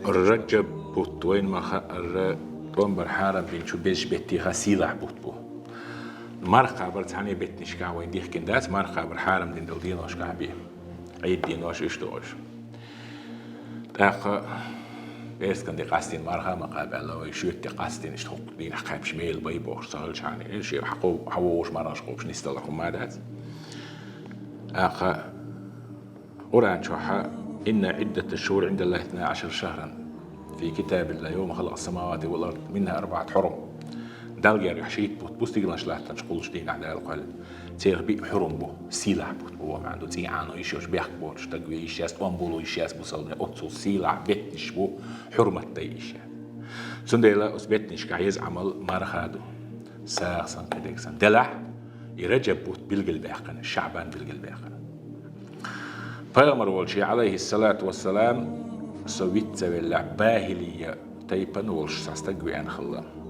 الرجب بوت وين ما خر تومبر حارم بين شو بيش بيتي غسيلة بوت مرقة برتعني بيتنش كعوين ديخ كندات مرقة برحارم دين دلدين وش كعبيه عيد دين وش إشتوش تاق بس كان دي قاستين مرقة مقابل الله ويشوت دي قاستين إشتوق دين حقاب شميل بيبوش صالش يعني إيش حقوش مراش قوش نستلقوا مادات آخا قرآن شوحا إن عدة الشهور عند الله 12 شهرا في كتاب الله يوم خلق السماوات والأرض منها 4 حرم دالجر يحشيت بوت تيجلش لا تنشقولش دين على القلب تير بي حرم بو سيلع بوت هو ما عنده تيعانو يشوش بيحكبورش تقوي يشياس وانبولو يشياس بوصل أوتسو سيلع بيتنش بو حرمة تيش سنديلا أثبتنش كعيز عمل مرخادو ساخسن كديكسن دلع يرجب بوت بلقل باقن الشعبان بلقل باقن فيغمر والشي عليه الصلاة والسلام سويت سوي اللعباهلية تيبن والش ساستقوي عن خلا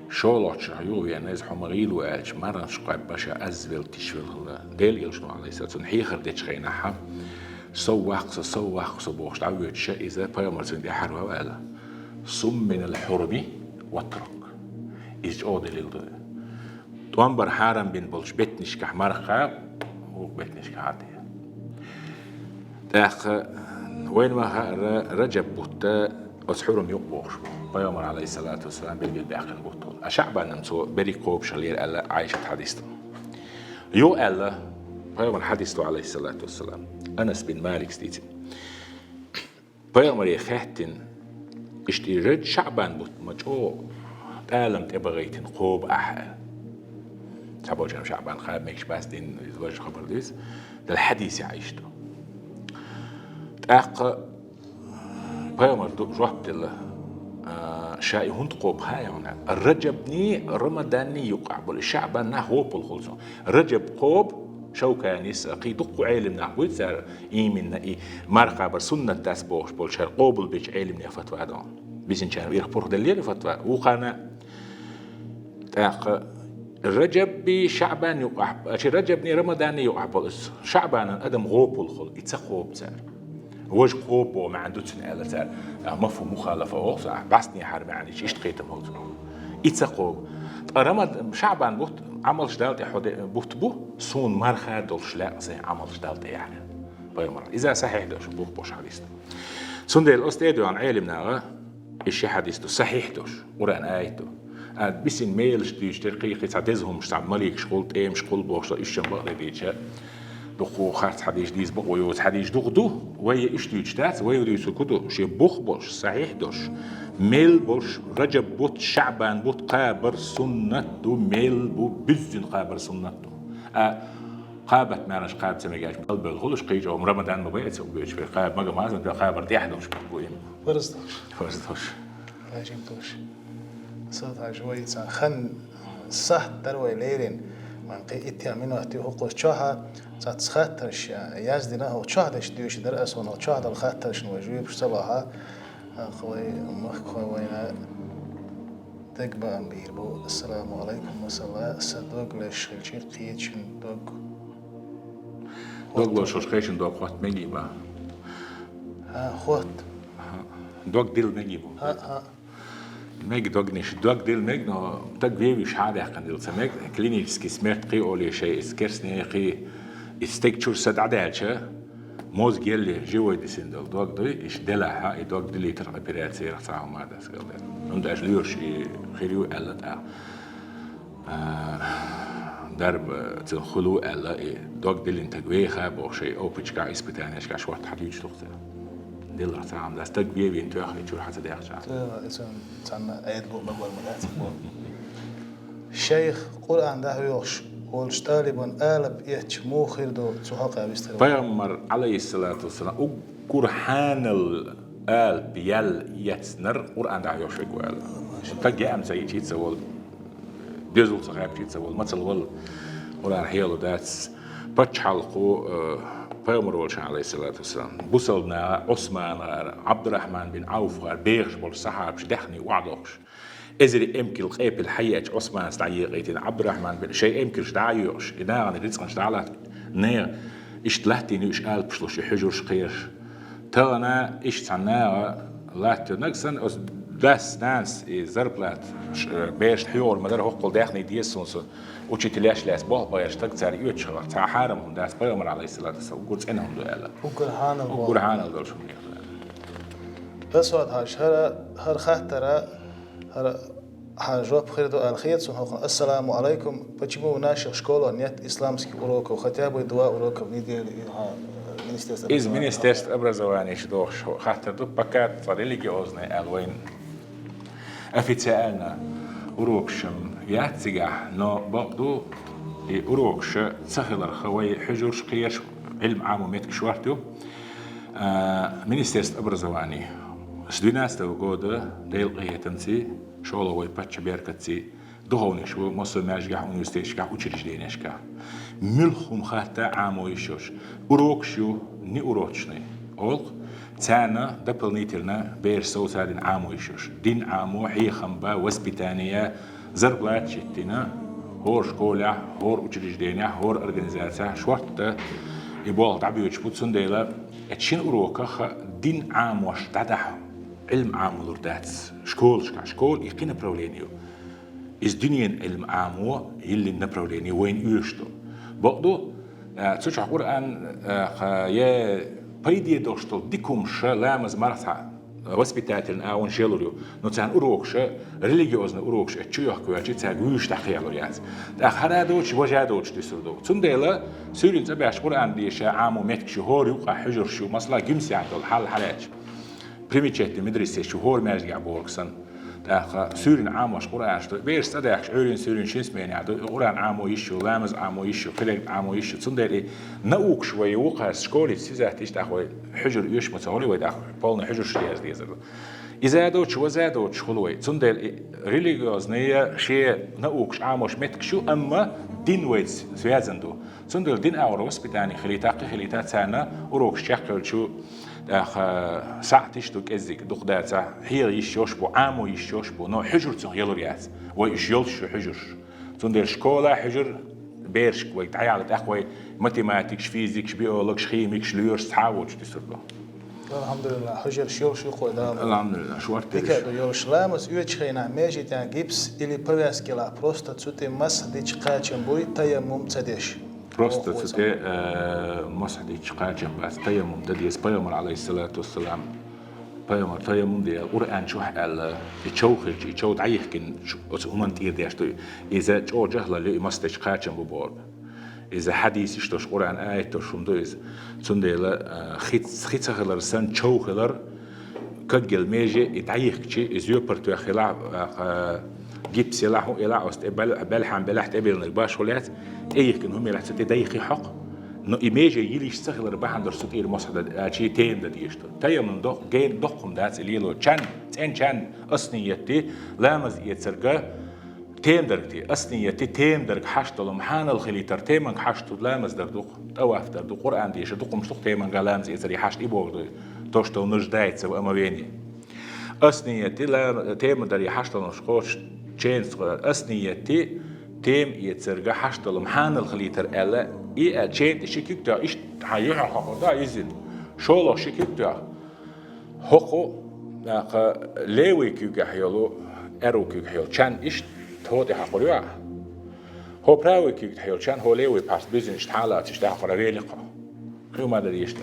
شولاتش عيو يعني ناس حمريل وقالش مرة شقاب باشا أزبل تشفل خلا ديل يلشنو عليه الصلاة والسلام حيخر ديتش خيناها سوّاق بوش تعويت شيء إذا فيغمر سندي حروا وقالا صم من الحرب واترك إيش أودي للدنيا توانبر حارم بين بولش بيتنش كحمرخا وبيتنش كعادية تاخ وين ما رجب بوتا أسحورهم يقبوش بيامر عليه الصلاة والسلام بالجل بأخن بوتول أشعبا نمسو بري قوب شلير ألا عايشة حديثته يو ألا بيامر حديثته عليه الصلاة والسلام أنس بن مالك ستيتي بيامر يخاتن اشتريت شعبان بوت مجو تعلم تبغيتن قوب أحد تابو جنب شعبان خاب ميكش باس دين يزواج خبر ديس ده الحديث يعيشته تاق بيامر جوابت الله شاي هند قوب هاي هنا الرجبني رمضاني يقع بول شعبان نحو بالخلص رجب قوب شوكانيس قيدق علم نحو يتسار إيمن إي مرقى برسنة تسبوش بول شر قوبل بيج علم نفتوى دون بيزن كانوا يخبر دليل فتوى وقنا تاق الرجب بشعبان يقع رجبني رمضاني يقع بول شعبان أدم غوب بالخل يتسقوب سار وجه قوب وما عنده تنقل سار مفهوم مخالفة أخرى بسني حرب يعني إيش تقيتم هوت يتسقوب رمضان شعبان بوت عمل شدالت يحد بوت بو سون مرخا دول شلاء زي عمل شدالت يعني بيمر إذا صحيح دوش بوش حديث سندي الأستاذ عن علمنا إيش حديثه صحيح دوش وران آيته بسين ميلش تشتري تعتزهم مش تعمل ملك شغل إيه مش شغل بوش إيش بقى ديتشا دخو خارج حديث ديز بقى ويوز حديث دخدو ويا إيش تيجتات ويا ديسو كدو شيء بوخ بوش صحيح دوش ميل بوش رجب بوت شعبان بوت قابر سنته ميل بو بزن قابر سنته قابت مانش قاب سمجاش قلب الغلش قيجو رمضان مبيت وبيش في قاب ما جماعة من قابر دي أحد وش بقولين فرزدوش لا جيمتوش صوت عجوي خن صح تروي ليرين من قيتي منه تيهوق شها تسخاترش يازدنا هو شهدش ديوش درس ونو شهد الخاترش نوجوي بصباحا خوي خوينا تقبا أمبير بو السلام عليكم وصلاة الصدوق للشيء قيتشن دوغ لوش خيشن دوغ خوات مجيبا خوات دوغ ديل مجيبو ميج دوغ نيش دوغ ديل ميج نو دوغ فيش حاجة قنديل سميك كلينيكسكي سمرت قي أولي شيء سكرسني قي استكتشور سد عدالشة موز جيلي جوي ديسندل دوغ دوي إيش دلها دوغ دلي ترى أبيراتي رح تعاهم هذا سكال عند أجليوش خيريو ألا درب تنخلو ألا دوغ دلي انتقوي خاب أو شيء أو بيشكا إسبتانيش كاش وقت حديش تختار دل رح تعاهم ده استقبيه بينتو أخي شو حتى ده أخشى تانا أيد بو مقبل مدات الشيخ قرآن ده يوش قولش طالبا آلب يهتش مو خير دو تحقق بيستر بيغمر عليه الصلاة والسلام قرحان الآل بيال يتسنر قرآن ده يوش يقول تجي أم زي شيء تسول ديزل صغير شيء تسول ما تسول قرآن حيلو داتس بتش حلقو بيغمر والشان عليه الصلاة والسلام بوصلنا عثمان عبد الرحمن بن عوف بيغش بالصحاب شدخني وعدوش إزري إمكن القيب الحياة عثمان استعيقيتين عبد الرحمن بن شيء إمكن شدعيوش إذا عن الرزق شدعلات نير إشتلحتني إيش قال بشلوش حجر شقير تانا إيش تعناه لات نقصن أس بس ناس زربلات بيش حيور مدار هقول داخني ديسونس وشي تلاش لاس بوه بايش تكتر يوتشغل تاع حارمهم داس بيغمر عليه الصلاة والسلام وقلت إنهم دوالة وقرحان الله شو بس وقت هاش هر خاطر هر حاجة بخير دو الخير سنهوخ السلام عليكم بتشبو ناشر شكولا نيت إسلامسكي أوروكو ختابو دواء أوروكو ندير إز منستيرست أبرزواني شدوخ خاطر دو بكات ريليجيوزني ألوين أفيتسالنا أوروكشم ياتسيجا نو بقدو أوروكش سهل الخوي حجر شقيش علم عام ميتك شوارتو منستيرست أبرزواني سديناس توجوده ديل قيتنسي شغله وي باتش بيركتسي دهونش ومصر ماجح ونستيشكا وتشريجدينشكا ملخم خاطة عامو يشوش أوروكشو ني أوروتشني أول تانا دبلنيترنا بير سوسادين عامو يشوش دين عامو حي خمبا وسبيتانيا زربلات شتنا هور شكولا هور وتشريجدينيا هور أورجانيزاتيا شوارت يبوغ تعبيوش بوتسون ديلا اتشين أوروكا دين عامو اشتدح علم عام لورداتس شكول يقين برولينيو إز دنيا علم عامو يلي نبرولينيو وين يشتو بقدو تسوش قرآن يا بيدي دوشتو ديكم شا لامز مرسا وسبيتاتين آون شيلوريو نتسان أوروكش ريليجيوزنا أوروكش اتشيوح كوالشي تسان ويش تحقيالو ياز تأخرا دوش وجا دوش تسردو تنديلا سورين تبعش قرآن ديشا عامو ميتك شهور يوقع حجر شو مصلا جمسي عدو الحال حلاج بريميتشيت مدرسة شهور ماجي عبوركسن تأخ سورين عاموش قرآن شتو بير استدعش عورين سورين شنسمين عدو قرآن عامو يشو لامز عامو يشو فلك عامو يشو تنديل نوك شوي وقع سكولي سيزاتيش تأخوي حجر يش متهولي ويدأخ بالنا حجر شياز ديزل إذا دوتش وزادوتش خلوي تنديل ريليجيوز نية شيء نوكش عاموش متكشو أما دين ويتس سيازندو تنديل دين أوروس بتاني خليتات سنة وروكش شكل شو ساعتش دوك إزيك دوك داتا هي يشوشبو عامو يشوشبو نو حجر تون يلوريات ويشيلش حجر تنديل شكولا حجر بيرش ويتعي على تأخوي ماتيماتيكش فيزيكش بيولوجش خيميكش ليورش تحاولش تسربو الحمد لله حجر شيوش قدام الحمد لله شو ورتي بكادو يوش لامس يوتشخينا ميجي تان جيبس إلي بوياسكيلا بروستا تسوتي مس ديش قاتشن بوي تيمم تديش Просто це مسح إشقاجم بس تيمم دديس بيامر عليه الصلاة والسلام بيامر تيمم دي القرآن شو حال يشوخ تعيح كن هم تير ديشتو إذا جو جهلا اللي مست إشقاجم ببور إذا حديث يشتوش قرآن آية تشوم دويز سندلا خيت سخلر سن شوخلر كجل ميجي يتعيح كشي إزيو برتو خلاع جيب سلاحه إلى استقبال بالحم بلحت قبل الباش ولات إيه كن هم يلحت تدايخي حق إنه إيماجي يليش سخلر بحن در ستير مصحد أشي تين ده ديشتو تايا من دق جين دقهم دات اللي له كان أصنيتي لامز يتسرقه تين درجتي أصنيتي تين درج حشت لهم حان الخلي ترتي من حشت لامز در دق أواف در دق قرآن ديش دق مش دق تين من قلامز يتسري حشت إبوغ توشتو نجدايت سو أمويني أصنيتي لا تين در حشت لهم شقوش تشينز أصنيتي تيم يتسرقه حشت لهم حان الخلي تر ألا إيه تشين شكيكتا إيش حيوها حقدا يزن شو لا شكيكتا حقو ليوي كيوكا حيلو أرو كيوكا حيل كان إيش تودي حقريا هو براوي كيوكا حيل كان هو ليوي باس بيزن إيش حالات إيش تحقر ريلقة خيو ما دري إيش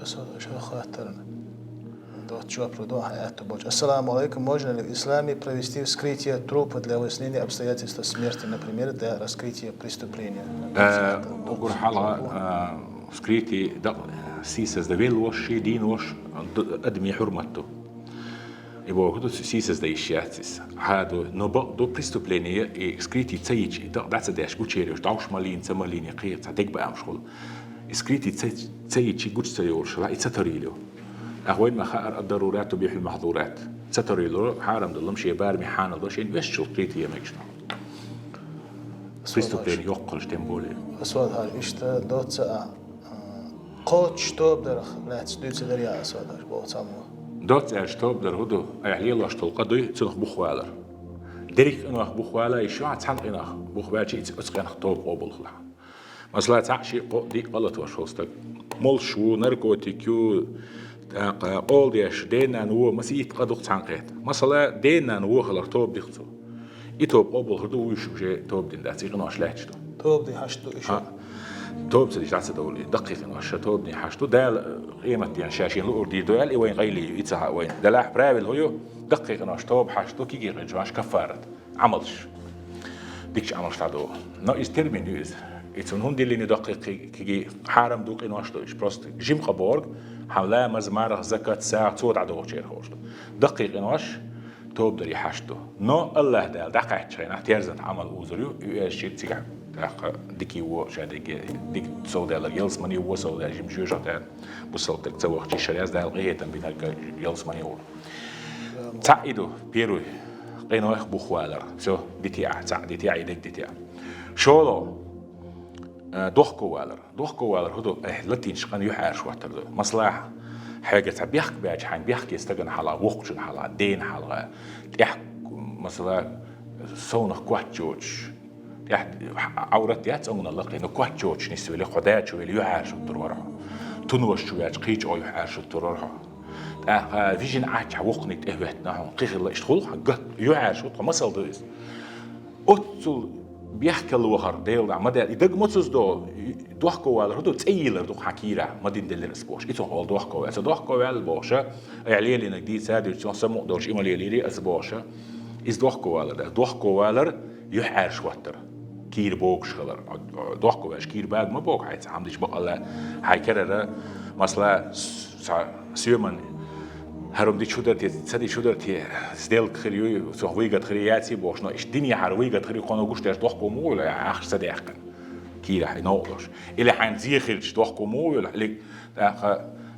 بس هذا شو خاطرنا دوت شو أبردو حياته بوج. السلام عليكم. Можно ли в исламе провести вскрытие трупа для выяснения обстоятельств смерти, например, для раскрытия преступления? أقول حالة вскрытие سيسز ده وش دين وش أدمي حرمته. يبغى هذا سيسز ده إشياء هذا نبض преступление вскрытие تسيج ده تداش كوتشيريوش داوش مالين سمالين يقيت تدق بقى مشغول. вскрытие تسيج كوتش تيورش لا يتسريله. أخوين ما خير الضرورات تبيح المحظورات ستري له حرام دلهم شيء بار محان الله شيء وش شو قريتي يا مكشنا بريستوبين يقلش تنبولي أسود هاي إشتا دوت ساعة قوتش توب درخ لا تسدوت دريا أسود هاي بوت سامو دوت ساعة توب در هدو أهلي الله أشتل قدوي تنخ بخوالر دريك إنه بخوالا يشوع تحن إنه بخوالشي أسقين خطوب قبل خلا مثلا تعشي قدي غلط وشوستك ملشو نركوتيكيو قول ديش دينا نوو مسيت قدوق تعنقيت مثلا دينا نوو خلر توب ديختو يتوب قبل هدو ويشو شيء توب دين داتي غناش لاحشتو توب دي حشتو إيش توب سديش داتي دولي دقيقة ناش توب دي حشتو دال قيمة ديان شاشين لوردي دوال إيه وين غيلي يتسها وين دلاح براول هيو دقيقة ناش توب حشتو كي جي رجواش كفارت عملش ديكش عملش تعدو ناقص ترمين يوز يتون هون دي دقيق كي حارم دوق إناش دوش بروست جيم قبورج حولا مزمار زكاة ساعة صوت عدو شير خوش دقيق إناش توب دري حشتو نو الله دال دقيق شيء نحتيرزن عمل أوزريو يشيل تيجا ديكي و شادي ديك سودا لجلس ماني و سودا جيم شو جاتان بوصلت تسوق شيء شريز دال غيتن بين الجلس ماني و تعيدو بيرو قينو إخ بخوالر شو ديتيا ديتيا يدك ديتيا شولو دوخكو والر هدو لتين شقن يحارش وحتر مصلحة حاجة بيحكي باج حين بيحكي يستجن حلا وقتشن حلا دين حلا تحك مثلا صونخ كواتشوش تحت عورت يات أمنا لقي نكواتشوش نسوي لقدات شوي ليحارش الترورها تنوش شوي قيج أو يحارش الترورها فيجن عاش وقنت إهوتنا قيخ الله يشتغل حقت يحارش مثل دويس أتصل بيحكي الوهر ديل عمدا يدق متص دوخ كوال هدو تسيلر دوخ حكيرة ما دين دلر اسبوش إيتو هول دوخ كوال بوشة عليه لنا جديد سادي تسمع دورش إما ليلي اسبوشة إز دوخ كوالر يحارش وتر كير بوكش خلر دوخ كوالش كير باج ما بوك هاي عمدش بقى الله هاي كرر مثلا سيومن هرم دي شودر تسدي شودر تي ستيل خريو سوغويغا خرياتي بوشنا ايش دنيا هرويغا خري قانو غوش داش دوخ كومو ولا اخر سداخن كيرا نوقش الى حين زيخل دوخ كومو ولا لك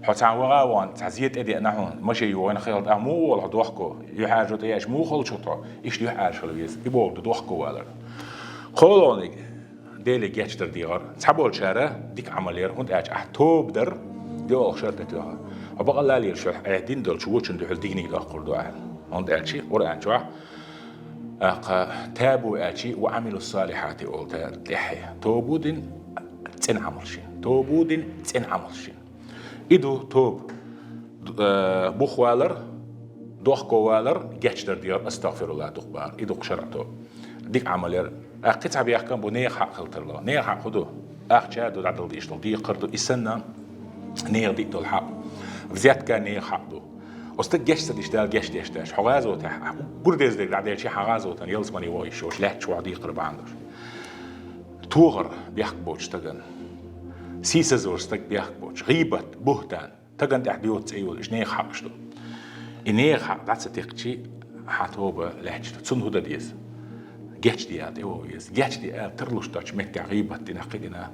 حتى وغاوان تعزيت ادي نحو ماشي وانا خيل امو ولا دوخكو يحاجو تياش مو خل شطا ايش يحاج خلويز يبو دوخكو ولا خولوني ديلي جاتشتر ديار تحبول شاره ديك عملير هوند اج توب در دي اخشرتها أبغى الله لي شو عادين دول شو وجن دول ديني ده قردوان عند أشي قرآن شو تابوا أشي وعملوا الصالحات أولتا تحيا توبودن تنعملشين إدو توب بخوالر دوخ كوالر جاتشدر ديار أستغفر الله دخبار إدو قشرتو ديك عملير قطع بيحكم بنية حق خلتر نية حق خدو أخشى دو عدل ديشتل دي قردو إسنا نية دي دول حق فزيات كان نية حق دو أستك جشت ديشتال جشت ديشتاش حغازو تح بردز ديك عدل شي حغازو تن يلز ماني وايش وش لحت شو عدي قرب عندش توغر بيحكبوش تجن سيسزور ستك بيحكبوش غيبة بهتان تجن تحديوت سيول إيش نية حقش دو إنية حق دعت ستيقشي حتوبة لحتش تسون هدا ديز جاتش دي آد إيوهيز جاتش دي آد ترلوش تاش متى غيبة تنقلنا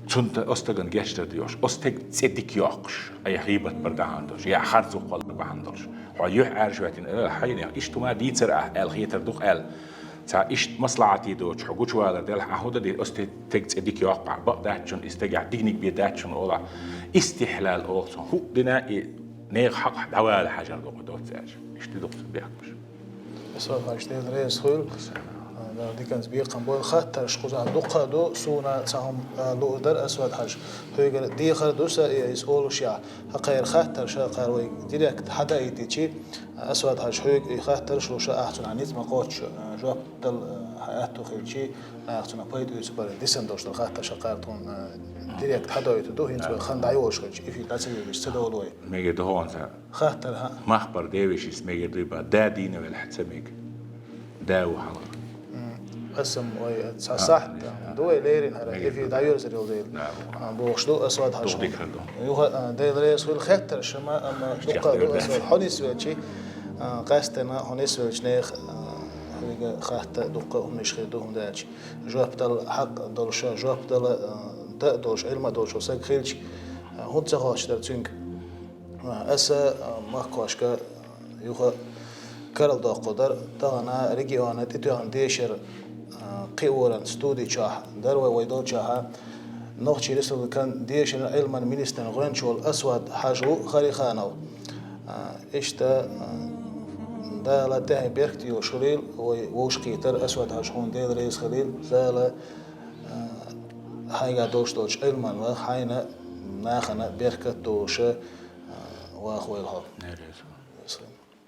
تسنت أستغن جاتش تديوش أستغ تصدق ياقش أي غيبة بردا عندوش يا خرزو قلب عندوش ويح عارشواتين حين إيش توما دي ترى الخيتر دوخ تا إيش مصلحتي دوش حقوش ولا دل عهود دي أستغ تصدق ياقع بقداتشون استجع دينك بيداتشون ولا استحلال أوصو هو دنا نيغ حق دوال حجر دوت زاج إيش تدوخ بيحكش اسوال هاشتيل رئيس خيل دي كان بيقام بول خاطر شخوزا دوقا دو سونا تاهم لو در اسود حاج هيغل دي خر دوسا يسول شيا حقير خاطر شا قاروي ديريكت حدا يتيجي اسود حاج هيغ خاطر شو شا احسن عنيت ما قوتش جواب دل حياته خيلشي احسن بايدو يسبر ديسندوش دل خاطر شا قارتون ديريكت حدا يتدو هين خان دايوش خيلشي في تاسي بيستدولوي ميجي دهون سا خاطر ها مخبر ديويش اسمه دريبا دا دينا والحتسميك داو حلق قسم وي صح دوي ليرين هذا في دايور سريل ديل بوخشدو اسود هاش يوها ديل ريس في الخطر شما اما دقه دو اسود حنيس ويتشي قاستنا حنيس ويتشنيخ هيك خاطر دقه مش خيدوهم داش جواب دل حق دلش جواب دل دلش علم دلش وسك خيلش هون تخاش در تشنك اسا ما كواشكا يوها كارل دا قدر تانا ريجيونا تيتوان ديشر قيوران ستودي شاه دروي ويدو شاه نوخشي رسل كان ديشر علما مينستن غرنشول اسود حاجو خريخانو اشتا دا لا تاهي بيركتي وشريل ووش قيتر اسود حاجون ديل ريس خليل زالا هايغا دوش علما وحاينا ناخنا بيركت دوش واخوي الهار